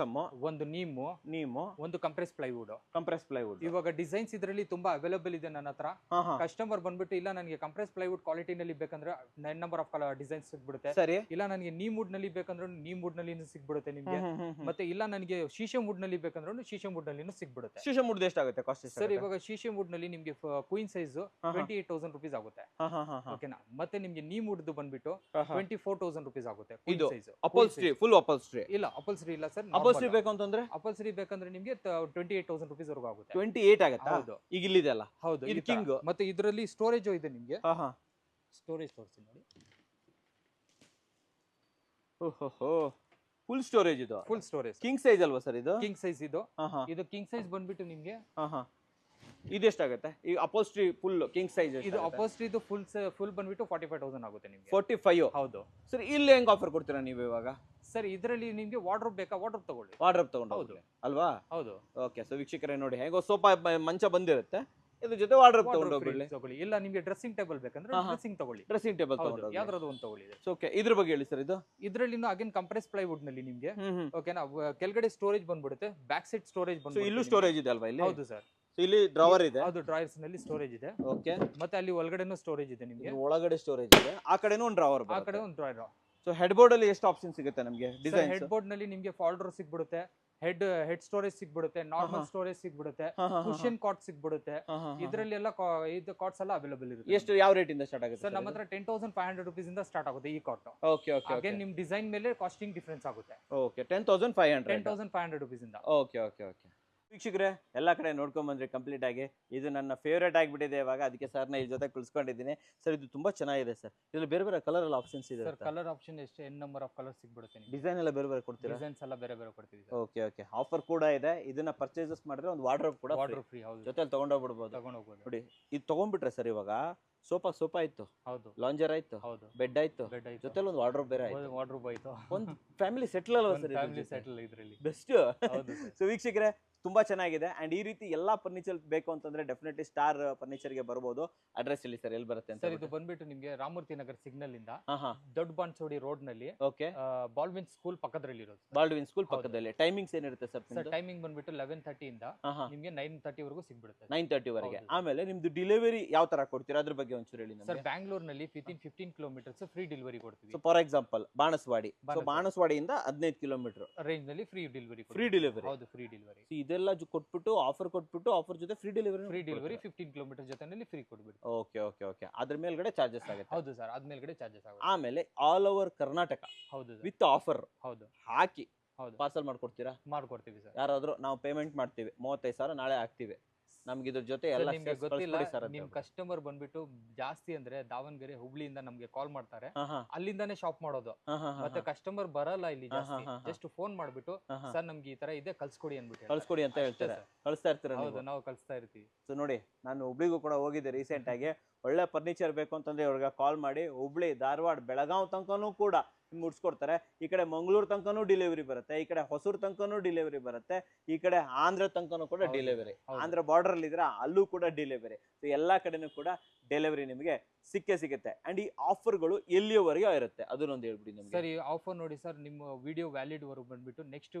ಒಂದು ನೀಮು, ಒಂದು ಕಂಪ್ರೆಸ್ ಪ್ಲೈವುಡ್. ಇವಾಗ ಡಿಸೈನ್ಸ್ ಇದರಲ್ಲಿ ತುಂಬಾ ಅವೈಲೇಬಲ್ ಇದೆ ನನ್ನ ಹತ್ರ. ಕಸ್ಟಮರ್ ಬಂದ್ಬಿಟ್ಟು ಇಲ್ಲ ನನಗೆ ಕಂಪ್ರೆಸ್ ಪ್ಲೈವುಡ್ ಕ್ವಾಲಿಟಿ ನಲ್ಲಿ ಬೇಕಂದ್ರೆ 9 ನಂಬರ್ ಆಫ್ ಡಿಸೈನ್ಸ್ ಸಿಗ್ಬಿಡುತ್ತೆ. ಸರಿ. ಇಲ್ಲ ನನಗೆ ನೀಮ್ ವುಡ್ ನಲ್ಲಿ ಬೇಕಂದ್ರೆ ನೀಮ್ ವುಡ್ ನಲ್ಲಿ ಸಿಗ್ಬಿಡುತ್ತೆ ನಿಮ್ಗೆ. ಮತ್ತೆ ಇಲ್ಲ ನನಗೆ ಶೀಶಮ್ ವುಡ್ ನಲ್ಲಿ ಬೇಕಂದ್ರೆ ಶೀಶಮ್ ವುಡ್ ನಲ್ಲಿ ಸಿಗ್ಬಿಡುತ್ತೆ. ಶೀಶಮ್ ವುಡ್ ಎಷ್ಟಾಗುತ್ತೆ ಕಾಸ್ಟ್? ಸರ್ ಇವಾಗ ಶೀಶಮ್ ವುಡ್ ನಲ್ಲಿ ನಿಮ್ಗೆ ಕ್ವೀನ್ ಸೈಜ್ 28,000 rupees ಆಗುತ್ತೆ. ಓಕೆನಾ. ಮತ್ತೆ ನಿಮ್ಗೆ ನೀಮ್ ವುಡ್ ಬಂದ್ಬಿಟ್ಟು 24,000 rupees ಆಗುತ್ತೆ. ಇದು ಅಪಲ್ಸ್ಟ್ರಿ, ಫುಲ್ ಅಪಲ್ಸ್ಟ್ರಿ? ಇಲ್ಲ ಅಪಲ್ಸ್ಟ್ರಿ ಇಲ್ಲ ಸರ್. ಅಪಲ್ಸ್ಟ್ರಿ ಬೇಕು ಅಂತಂದ್ರೆ ಅಪಲ್ಸ್ಟ್ರಿ ಬೇಕಂದ್ರೆ ನಿಮ್ಗೆ 28,000 rupees ವರೆಗೂ ಆಗುತ್ತೆ. 28 ಆಗುತ್ತಾ? ಹೌದು. ಈಗ ಇಲ್ಲಿದೆ ಅಲ್ಲ? ಹೌದು, ಇದು ಕಿಂಗ್. ಮತ್ತೆ ಇದರಲ್ಲಿ ಸ್ಟೋರೇಜ್ ಇದೆ ನಿಮ್ಗೆ. ಸ್ಟೋರೇಜ್ ತೋರಿಸಿ ನೋಡಿ. ಓಹೋ, ಫುಲ್ ಸ್ಟೋರೇಜ್ ಇದು. Full storage. ಕಿಂಗ್ ಸೈಜ್ ಅಲ್ವಾ ಸರ್ ಇದು? ಕಿಂಗ್ ಸೈಜ್ ಇದು. ಇದು ಕಿಂಗ್ ಸೈಜ್ ಬಂದ್ಬಿಟ್ಟು ನಿಮ್ಗೆ ಇದೆಷ್ಟಾಗುತ್ತೆ? ಈ ಅಪೋಸ್ಟ್ರಿ ಫುಲ್ ಕಿಂಗ್ ಸೈಜ್ ಇದು ಅಪೋಸ್ಟ್ರಿ ಇದು ಫುಲ್ ಬಂದ್ಬಿಟ್ಟು 45,000 ಆಗುತ್ತೆ ನಿಮ್ಗೆ. 45? ಹೌದು ಸರ್. ಇಲ್ಲಿ ಹೆಂಗ್ ಆಫರ್ ಕೊಡ್ತೀರಾ ನೀವು ಇವಾಗ? ಸರ್ ಇದರಲ್ಲಿ ನಿಮ್ಗೆ ವಾರ್ಡ್ರೋಬ್ ಬೇಕಾ? ವಾರ್ಡ್ರೋಬ್ ತಗೊಳ್ಳಿ. ವಾರ್ಡ್ರೋಬ್ ತಗೊಂಡು ಹೌದು ಅಲ್ವಾ? ಹೌದು. ಓಕೆ, ಸೊ ವೀಕ್ಷಕರೇ ನೋಡಿ, ಹೇಗೋ ಸೋಫಾ ಮಂಚ ಬಂದಿರುತ್ತೆ, ಇದ್ರ ಜೊತೆ ವಾರ್ಡ್ರೋಬ್ ತಗೊಂಡು ತಗೊಳ್ಳಿ. ಇಲ್ಲ ನಿಮ್ಗೆ ಡ್ರೆಸ್ಸಿಂಗ್ ಟೇಬಲ್ ಬೇಕಂದ್ರೆ ಡ್ರೆಸ್ಸಿಂಗ್ ತಗೊಳ್ಳಿ. ಡ್ರೆಸ್ಸಿಂಗ್ ಟೇಬಲ್ ತಗೊಂಡು ಯಾವ್ದಾದ್ರು ಒಂದು ತಗೊಳ್ಳಿ. ಓಕೆ, ಇದ್ರ ಬಗ್ಗೆ ಹೇಳಿ ಸರ್. ಇದು ಇದರಲ್ಲಿ ಅಗೇನ್ ಕಂಪ್ರೆಸ್ ಪ್ಲೈವುಡ್ ನಲ್ಲಿ ನಿಮ್ಗೆ ಓಕೆನಾ ಕೆಳಗಡೆ ಸ್ಟೋರೇಜ್ ಬಂದ್ಬಿಡುತ್ತೆ, ಬ್ಯಾಕ್ ಸೈಡ್ ಸ್ಟೋರೇಜ್ ಬಂದ್ಬಿಡುತ್ತೆ. ಇಲ್ಲೂ ಸ್ಟೋರೇಜ್ ಇದೆ ಅಲ್ವಾ ಇಲ್ಲಿ? ಹೌದು ಸರ್. ಇಲ್ಲಿ ಡ್ರಾವರ್ ಇದೆ. ಹೌದು, ಡ್ರಾಯರ್ಸ್ ನಲ್ಲಿ ಸ್ಟೋರೇಜ್ ಇದೆ. ಓಕೆ. ಮತ್ತೆ ಅಲ್ಲಿ ಒಳಗಡೆನೂ ಸ್ಟೋರೇಜ್ ಇದೆ ನಿಮ್ಗೆ. ಒಳಗಡೆ ಸ್ಟೋರೇಜ್ ಇದೆ, ಆ ಕಡೆನೂ ಒಂದು ಡ್ರಾವರ್, ಆ ಕಡೆ ಒಂದು ಡ್ರಾಯರ್. ಸೊ ಹೆಡ್ ಬೋರ್ಡ್ ಅಲ್ಲಿ ಎಷ್ಟು ಆಪ್ಷನ್ ಸಿಗುತ್ತೆ ನಮಗೆ? ಡಿಸೈನ್ ಹೆಡ್ ಬೋರ್ಡ್ ನಲ್ಲಿ ನಿಮ್ಗೆ ಫೋಲ್ಡರ್ ಸಿಗ್ಬಿಡುತ್ತೆ, ಹೆಡ್ ಸ್ಟೋರೇಜ್ ಸಿಗ್ಬಿಡುತ್ತೆ, ನಾರ್ಮಲ್ ಸ್ಟೋರೇಜ್ ಸಿಗ್ಬಿಡುತ್ತೆ, ಕುಷನ್ ಕಾಟ್ ಸಿಗ್ಬಿಡುತ್ತೆ. ಇದರಲ್ಲಿ ಎಲ್ಲ ಇದು ಕಾಟ್ಸ್ ಎಲ್ಲ ಅವೈಲೇಬಲ್ ಇರುತ್ತೆ. ಎಷ್ಟು, ಯಾವ ರೇಟ್ ಇಂದ ಸ್ಟಾರ್ಟ್ ಆಗುತ್ತೆ ಸರ್? ನಮ್ಮ ಹತ್ರ 10,500 rupees ಇಂದ ಸ್ಟಾರ್ಟ್ ಆಗುತ್ತೆ ಈ ಕಾಟ್. Okay okay. ಅಗೇನ್ ನಿಮ್ ಡಿಸೈನ್ ಮೇಲೆ ಕಾಸ್ಟಿಂಗ್ ಡಿಫರೆನ್ಸ್ ಆಗುತ್ತೆ. ಓಕೆ, 10,500. 10,500 rupees ಇಂದ. Okay okay okay. ವೀಕ್ಷಕರೇ, ಎಲ್ಲ ಕಡೆ ನೋಡ್ಕೊಂಡ್ ಬಂದ್ರಿ ಕಂಪ್ಲೀಟ್ ಆಗಿ. ಇದು ನನ್ನ ಫೇವ್ರೇಟ್ ಆಗಿಬಿಟ್ಟಿದೆ ಇವಾಗ, ಅದಕ್ಕೆ ಸರ್ನ ಈ ಜೊತೆ ಕುಳಿಸ್ಕೊಂಡಿದ್ದೀನಿ. ಸರ್ ಇದು ತುಂಬಾ ಚೆನ್ನಾಗಿದೆ ಸರ್. ಇದ್ರಲ್ಲಿ ಬೇರೆ ಬೇರೆ ಕಲರ್ ಎಲ್ಲ ಆಪ್ಷನ್ಸ್ ಇದೆ ಸರ್. ಕಲರ್ ಆಪ್ಷನ್ ಎಷ್ಟು N ನಂಬರ್ ಆಫ್ ಕಲರ್ ಸಿಗ್ಬಿಡುತ್ತೆ. ಡಿಸೈನ್ ಎಲ್ಲ ಬೇರೆ ಬೇರೆ ಕೊಡ್ತೀರಾ? ಡಿಸೈನ್ಸ್ ಎಲ್ಲ ಬೇರೆ ಬೇರೆ ಕೊಡ್ತೀವಿ. Okay okay. ಆಫರ್ ಕೂಡ ಇದೆ. ಇದನ್ನ ಪರ್ಚೇಸಸ್ ಮಾಡಿದ್ರೆ ಒಂದು ವಾರ್ಡ್ರೋಬ್ ಕೂಡ ಫ್ರೀ. ಹೌದು, ಜೊತೆಲಿ ತಗೊಂಡೋಗ್ಬಿಡ್ಬೋದು. ನೋಡಿ, ಇದು ತಗೊಂಡ್ಬಿಟ್ರೆ ಸರ್ ಇವಾಗ ಸೋಫಾ ಆಯ್ತು, ಹೌದು, ಲಾಂಜರ್ ಆಯ್ತು, ಹೌದು, ಬೆಡ್ ಆಯ್ತು, ಜೊತೆಲಿ ಒಂದು ವಾರ್ಡ್ರೋಬ್ ಬೇರೆ ಆಯ್ತು. ವಾರ್ಡ್ರೋಬ್ ಆಯ್ತು. ಒಂದು ಫ್ಯಾಮಿಲಿ ಸೆಟ್ಲ್ ಅಲ್ವಾ ಸರ್? ಫ್ಯಾಮಿಲಿ ಸೆಟ್ಲ್ ಇದರಲ್ಲಿ ಬೆಸ್ಟ್. ಸೊ ವೀಕ್ಷಕರೇ, ತುಂಬಾ ಚೆನ್ನಾಗಿದೆ. ಅಂಡ್ ಈ ರೀತಿ ಎಲ್ಲಾ ಫರ್ನಿಚರ್ ಬೇಕು ಅಂತಂದ್ರೆ ಡೆಫಿನೆಟ್ಲಿ ಸ್ಟಾರ್ ಫರ್ನಿಚರ್ ಗೆ ಬರಬಹುದು. ಅಡ್ರೆಸ್ ಇಲ್ಲಿ ಸರ್, ಎಲ್ಲಿ ಬರುತ್ತೆ ಅಂತ? ಸರ್ ಇದು ಬಂದ್ಬಿಟ್ಟು ನಿಮ್ಗೆ ರಾಮಮೂರ್ತಿ ನಗರ್ ಸಿಗ್ನಲ್ ಇಂದ ದೊಡ್ಡ ಬಾನ್ಸೋಡಿ ರೋಡ್ ನಲ್ಲಿ, ಓಕೆ, ಬಾಲ್ವಿನ್ ಸ್ಕೂಲ್ ಪಕ್ಕದಲ್ಲಿ ಇರೋದು. ಬಾಲ್ವಿನ್ ಸ್ಕೂಲ್ ಪಕ್ಕದಲ್ಲಿ. ಟೈಮಿಂಗ್ಸ್ ಏನಿರುತ್ತೆ ಸರ್? ಸರ್ ಟೈಮಿಂಗ್ ಬಂದ್ಬಿಟ್ಟು 11:30 ಇಂದ ನಿಮ್ಗೆ 9:30 ವರೆಗೂ ಸಿಗ್ಬಿಡುತ್ತೆ. 9:30 ವರೆಗೆ. ಆಮೇಲೆ ನಿಮ್ದು ಡೆಲಿವರಿ ಯಾವ ತರ ಕೊಡ್ತೀರಾ ಅದ್ರ ಬಗ್ಗೆ ಒಂಚೂರು ಹೇಳಿ ನಮಗೆ. ಸರ್ ಬ್ಯಾಂಗ್ಳೂರ್ ನಲ್ಲಿ ವಿತಿನ್ 15 ಕಿಲೋಮೀಟರ್ಸ್ ಫ್ರೀ ಡೆಲಿವರಿ ಕೊಡ್ತೀವಿ. So for example Banaswadi, so ಬಾಣಸ್ವಾಡಿಯಿಂದ 15 ಕಿಲೋಮೀಟರ್ ರೇಂಜ್ ನಲ್ಲಿ ಫ್ರೀ ಡೆಲಿವರಿ. ಹೌದು, ಫ್ರೀ ಡೆಲಿವರಿ. ಇದೆಲ್ಲ ಕೊಟ್ಬಿಟ್ಟು ಆಫರ್ ಜೊತೆ ಫ್ರೀ ಡೆಲಿವರಿ 15 ಕಿಲೋಮೀಟರ್ ಜೊತೆನಲ್ಲಿ ಫ್ರೀ ಕೊಡ್ಬಿಟ್ಟು. Okay okay okay. ಅದ್ರ ಮೇಲ್ಗಡೆ ಚಾರ್ಜಸ್ ಆಗುತ್ತೆ? ಹೌದು ಸರ್, ಅದ್ರ ಮೇಲ್ಗಡೆ ಚಾರ್ಜಸ್ ಆಗುತ್ತೆ. ಆಮೇಲೆ ಆಲ್ ಓವರ್ ಕರ್ನಾಟಕ, ಹೌದು, ವಿತ್ ಆಫರ್, ಹೌದು, ಹಾಕಿ ಹೌದು ಪಾರ್ಸಲ್ ಮಾಡ್ಕೊಡ್ತೀರಾ? ಮಾಡ್ಕೊಡ್ತೀವಿ ಸರ್. ಯಾರಾದ್ರೂ ನಾವು ಪೇಮೆಂಟ್ ಮಾಡ್ತೀವಿ 35,000 ನಾಳೆ ಹಾಕ್ತಿವಿ, ನಮ್ಗೆ ಇದ್ರ ಜೊತೆ ಎಲ್ಲ ನಿಮ್ಗೆ ಗೊತ್ತಿಲ್ಲ, ನಿಮ್ ಕಸ್ಟಮರ್ ಬಂದ್ಬಿಟ್ಟು ಜಾಸ್ತಿ ಅಂದ್ರೆ ದಾವಣಗೆರೆ ಹುಬ್ಳಿಯಿಂದ ನಮ್ಗೆ ಕಾಲ್ ಮಾಡ್ತಾರೆ, ಅಲ್ಲಿಂದಾನೇ ಶಾಪ್ ಮಾಡೋದು. ಮತ್ತೆ ಕಸ್ಟಮರ್ ಬರಲ್ಲ ಇಲ್ಲಿ ಜಾಸ್ತಿ, ಜಸ್ಟ್ ಫೋನ್ ಮಾಡ್ಬಿಟ್ಟು ಸರ್ ನಮ್ಗೆ ಈ ತರ ಇದೆ ಕಳ್ಸ್ಕೊಡಿ ಅಂತ ಹೇಳ್ತಾರೆ. ಕಳಿಸ್ತಾ ಇರ್ತೀರಾ? ಹೌದು, ನಾವು ಕಳಿಸ್ತಾ ಇರ್ತೀವಿ. ಸೊ ನೋಡಿ, ನಾನು ಹುಬ್ಳಿಗೂ ಕೂಡ ಹೋಗಿದ್ದೆ ರೀಸೆಂಟ್ ಆಗಿ. ಒಳ್ಳೆ ಫರ್ನಿಚರ್ ಬೇಕು ಅಂತಂದ್ರೆ ಇವ್ರಿಗೆ ಕಾಲ್ ಮಾಡಿ ಹುಬ್ಳಿ, ಧಾರವಾಡ, ಬೆಳಗಾವ್ ತನಕನೂ ಕೂಡ ಮುಡ್ಸ್ಕೊಡ್ತಾರೆ. ಈ ಕಡೆ ಮಂಗಳೂರು ತನಕನೂ ಡೆಲಿವರಿ ಬರುತ್ತೆ, ಈ ಕಡೆ ಹೊಸೂರು ತನಕನೂ ಡೆಲಿವರಿ ಬರುತ್ತೆ, ಈ ಕಡೆ ಆಂಧ್ರ ತನಕನೂ ಕೂಡ ಡೆಲಿವರಿ. ಆಂಧ್ರ ಬಾರ್ಡರ್ ಅಲ್ಲಿ ಇದ್ರೆ ಅಲ್ಲೂ ಕೂಡ ಡೆಲಿವರಿ. ಸೊ ಎಲ್ಲಾ ಕಡೆನೂ ಕೂಡ ಡೆಲಿವರಿ ನಿಮಗೆ ಸಿಗುತ್ತೆ. ಅಂಡ್ ಈ ಆಫರ್ಗಳು ಎಲ್ಲಿಯವರೆಗೆ ಇರುತ್ತೆ ಅದನ್ನೊಂದು ಹೇಳ್ಬಿಡಿ ನಮ್ಗೆ. ಸರ್ ಈ ಆಫರ್ ನೋಡಿ ಸರ್, ನಿಮ್ಮ ವಿಡಿಯೋ ವ್ಯಾಲಿಡ್ ವರೆಗೂ ಬಂದ್ಬಿಟ್ಟು ನೆಕ್ಸ್ಟ್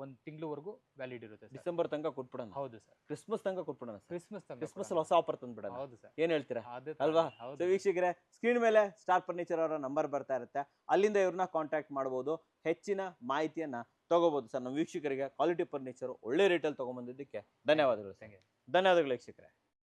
1 ತಿಂಗಳವರೆಗೂ ವ್ಯಾಲಿಡ್ ಇರುತ್ತೆ. ಡಿಸೆಂಬರ್ ತನಕ ಕೊಟ್ಬಿಡೋಣ? ಹೌದು ಸರ್. ಕ್ರಿಸ್ಮಸ್ ತನಕ ಕೊಟ್ಬಿಡೋಣ? ಕ್ರಿಸ್ಮಸ್ ಅಲ್ಲಿ ಹೊಸ ಆಫರ್ ತಂದ್ಬಿಡೋಣ? ಹೌದು ಸರ್. ಏನ್ ಹೇಳ್ತೀರಾ ಅಲ್ವಾ? ಸೊ ವೀಕ್ಷಕರೇ, ಸ್ಕ್ರೀನ್ ಮೇಲೆ ಸ್ಟಾರ್ ಫರ್ನಿಚರ್ ಅವರ ನಂಬರ್ ಬರ್ತಾ ಇರುತ್ತೆ, ಅಲ್ಲಿಂದ ಇವ್ರನ್ನ ಕಾಂಟ್ಯಾಕ್ಟ್ ಮಾಡಬಹುದು, ಹೆಚ್ಚಿನ ಮಾಹಿತಿಯನ್ನ ತಗೋಬಹುದು. ಸರ್ ನಮ್ಮ ವೀಕ್ಷಕರಿಗೆ ಕ್ವಾಲಿಟಿ ಫರ್ನಿಚರ್ ಒಳ್ಳೆ ರೇಟಲ್ಲಿ ತಗೊಂಡ್ಬಂದಿದ್ದಕ್ಕೆ ಧನ್ಯವಾದಗಳು. ಧನ್ಯವಾದಗಳು ವೀಕ್ಷಕರೇ.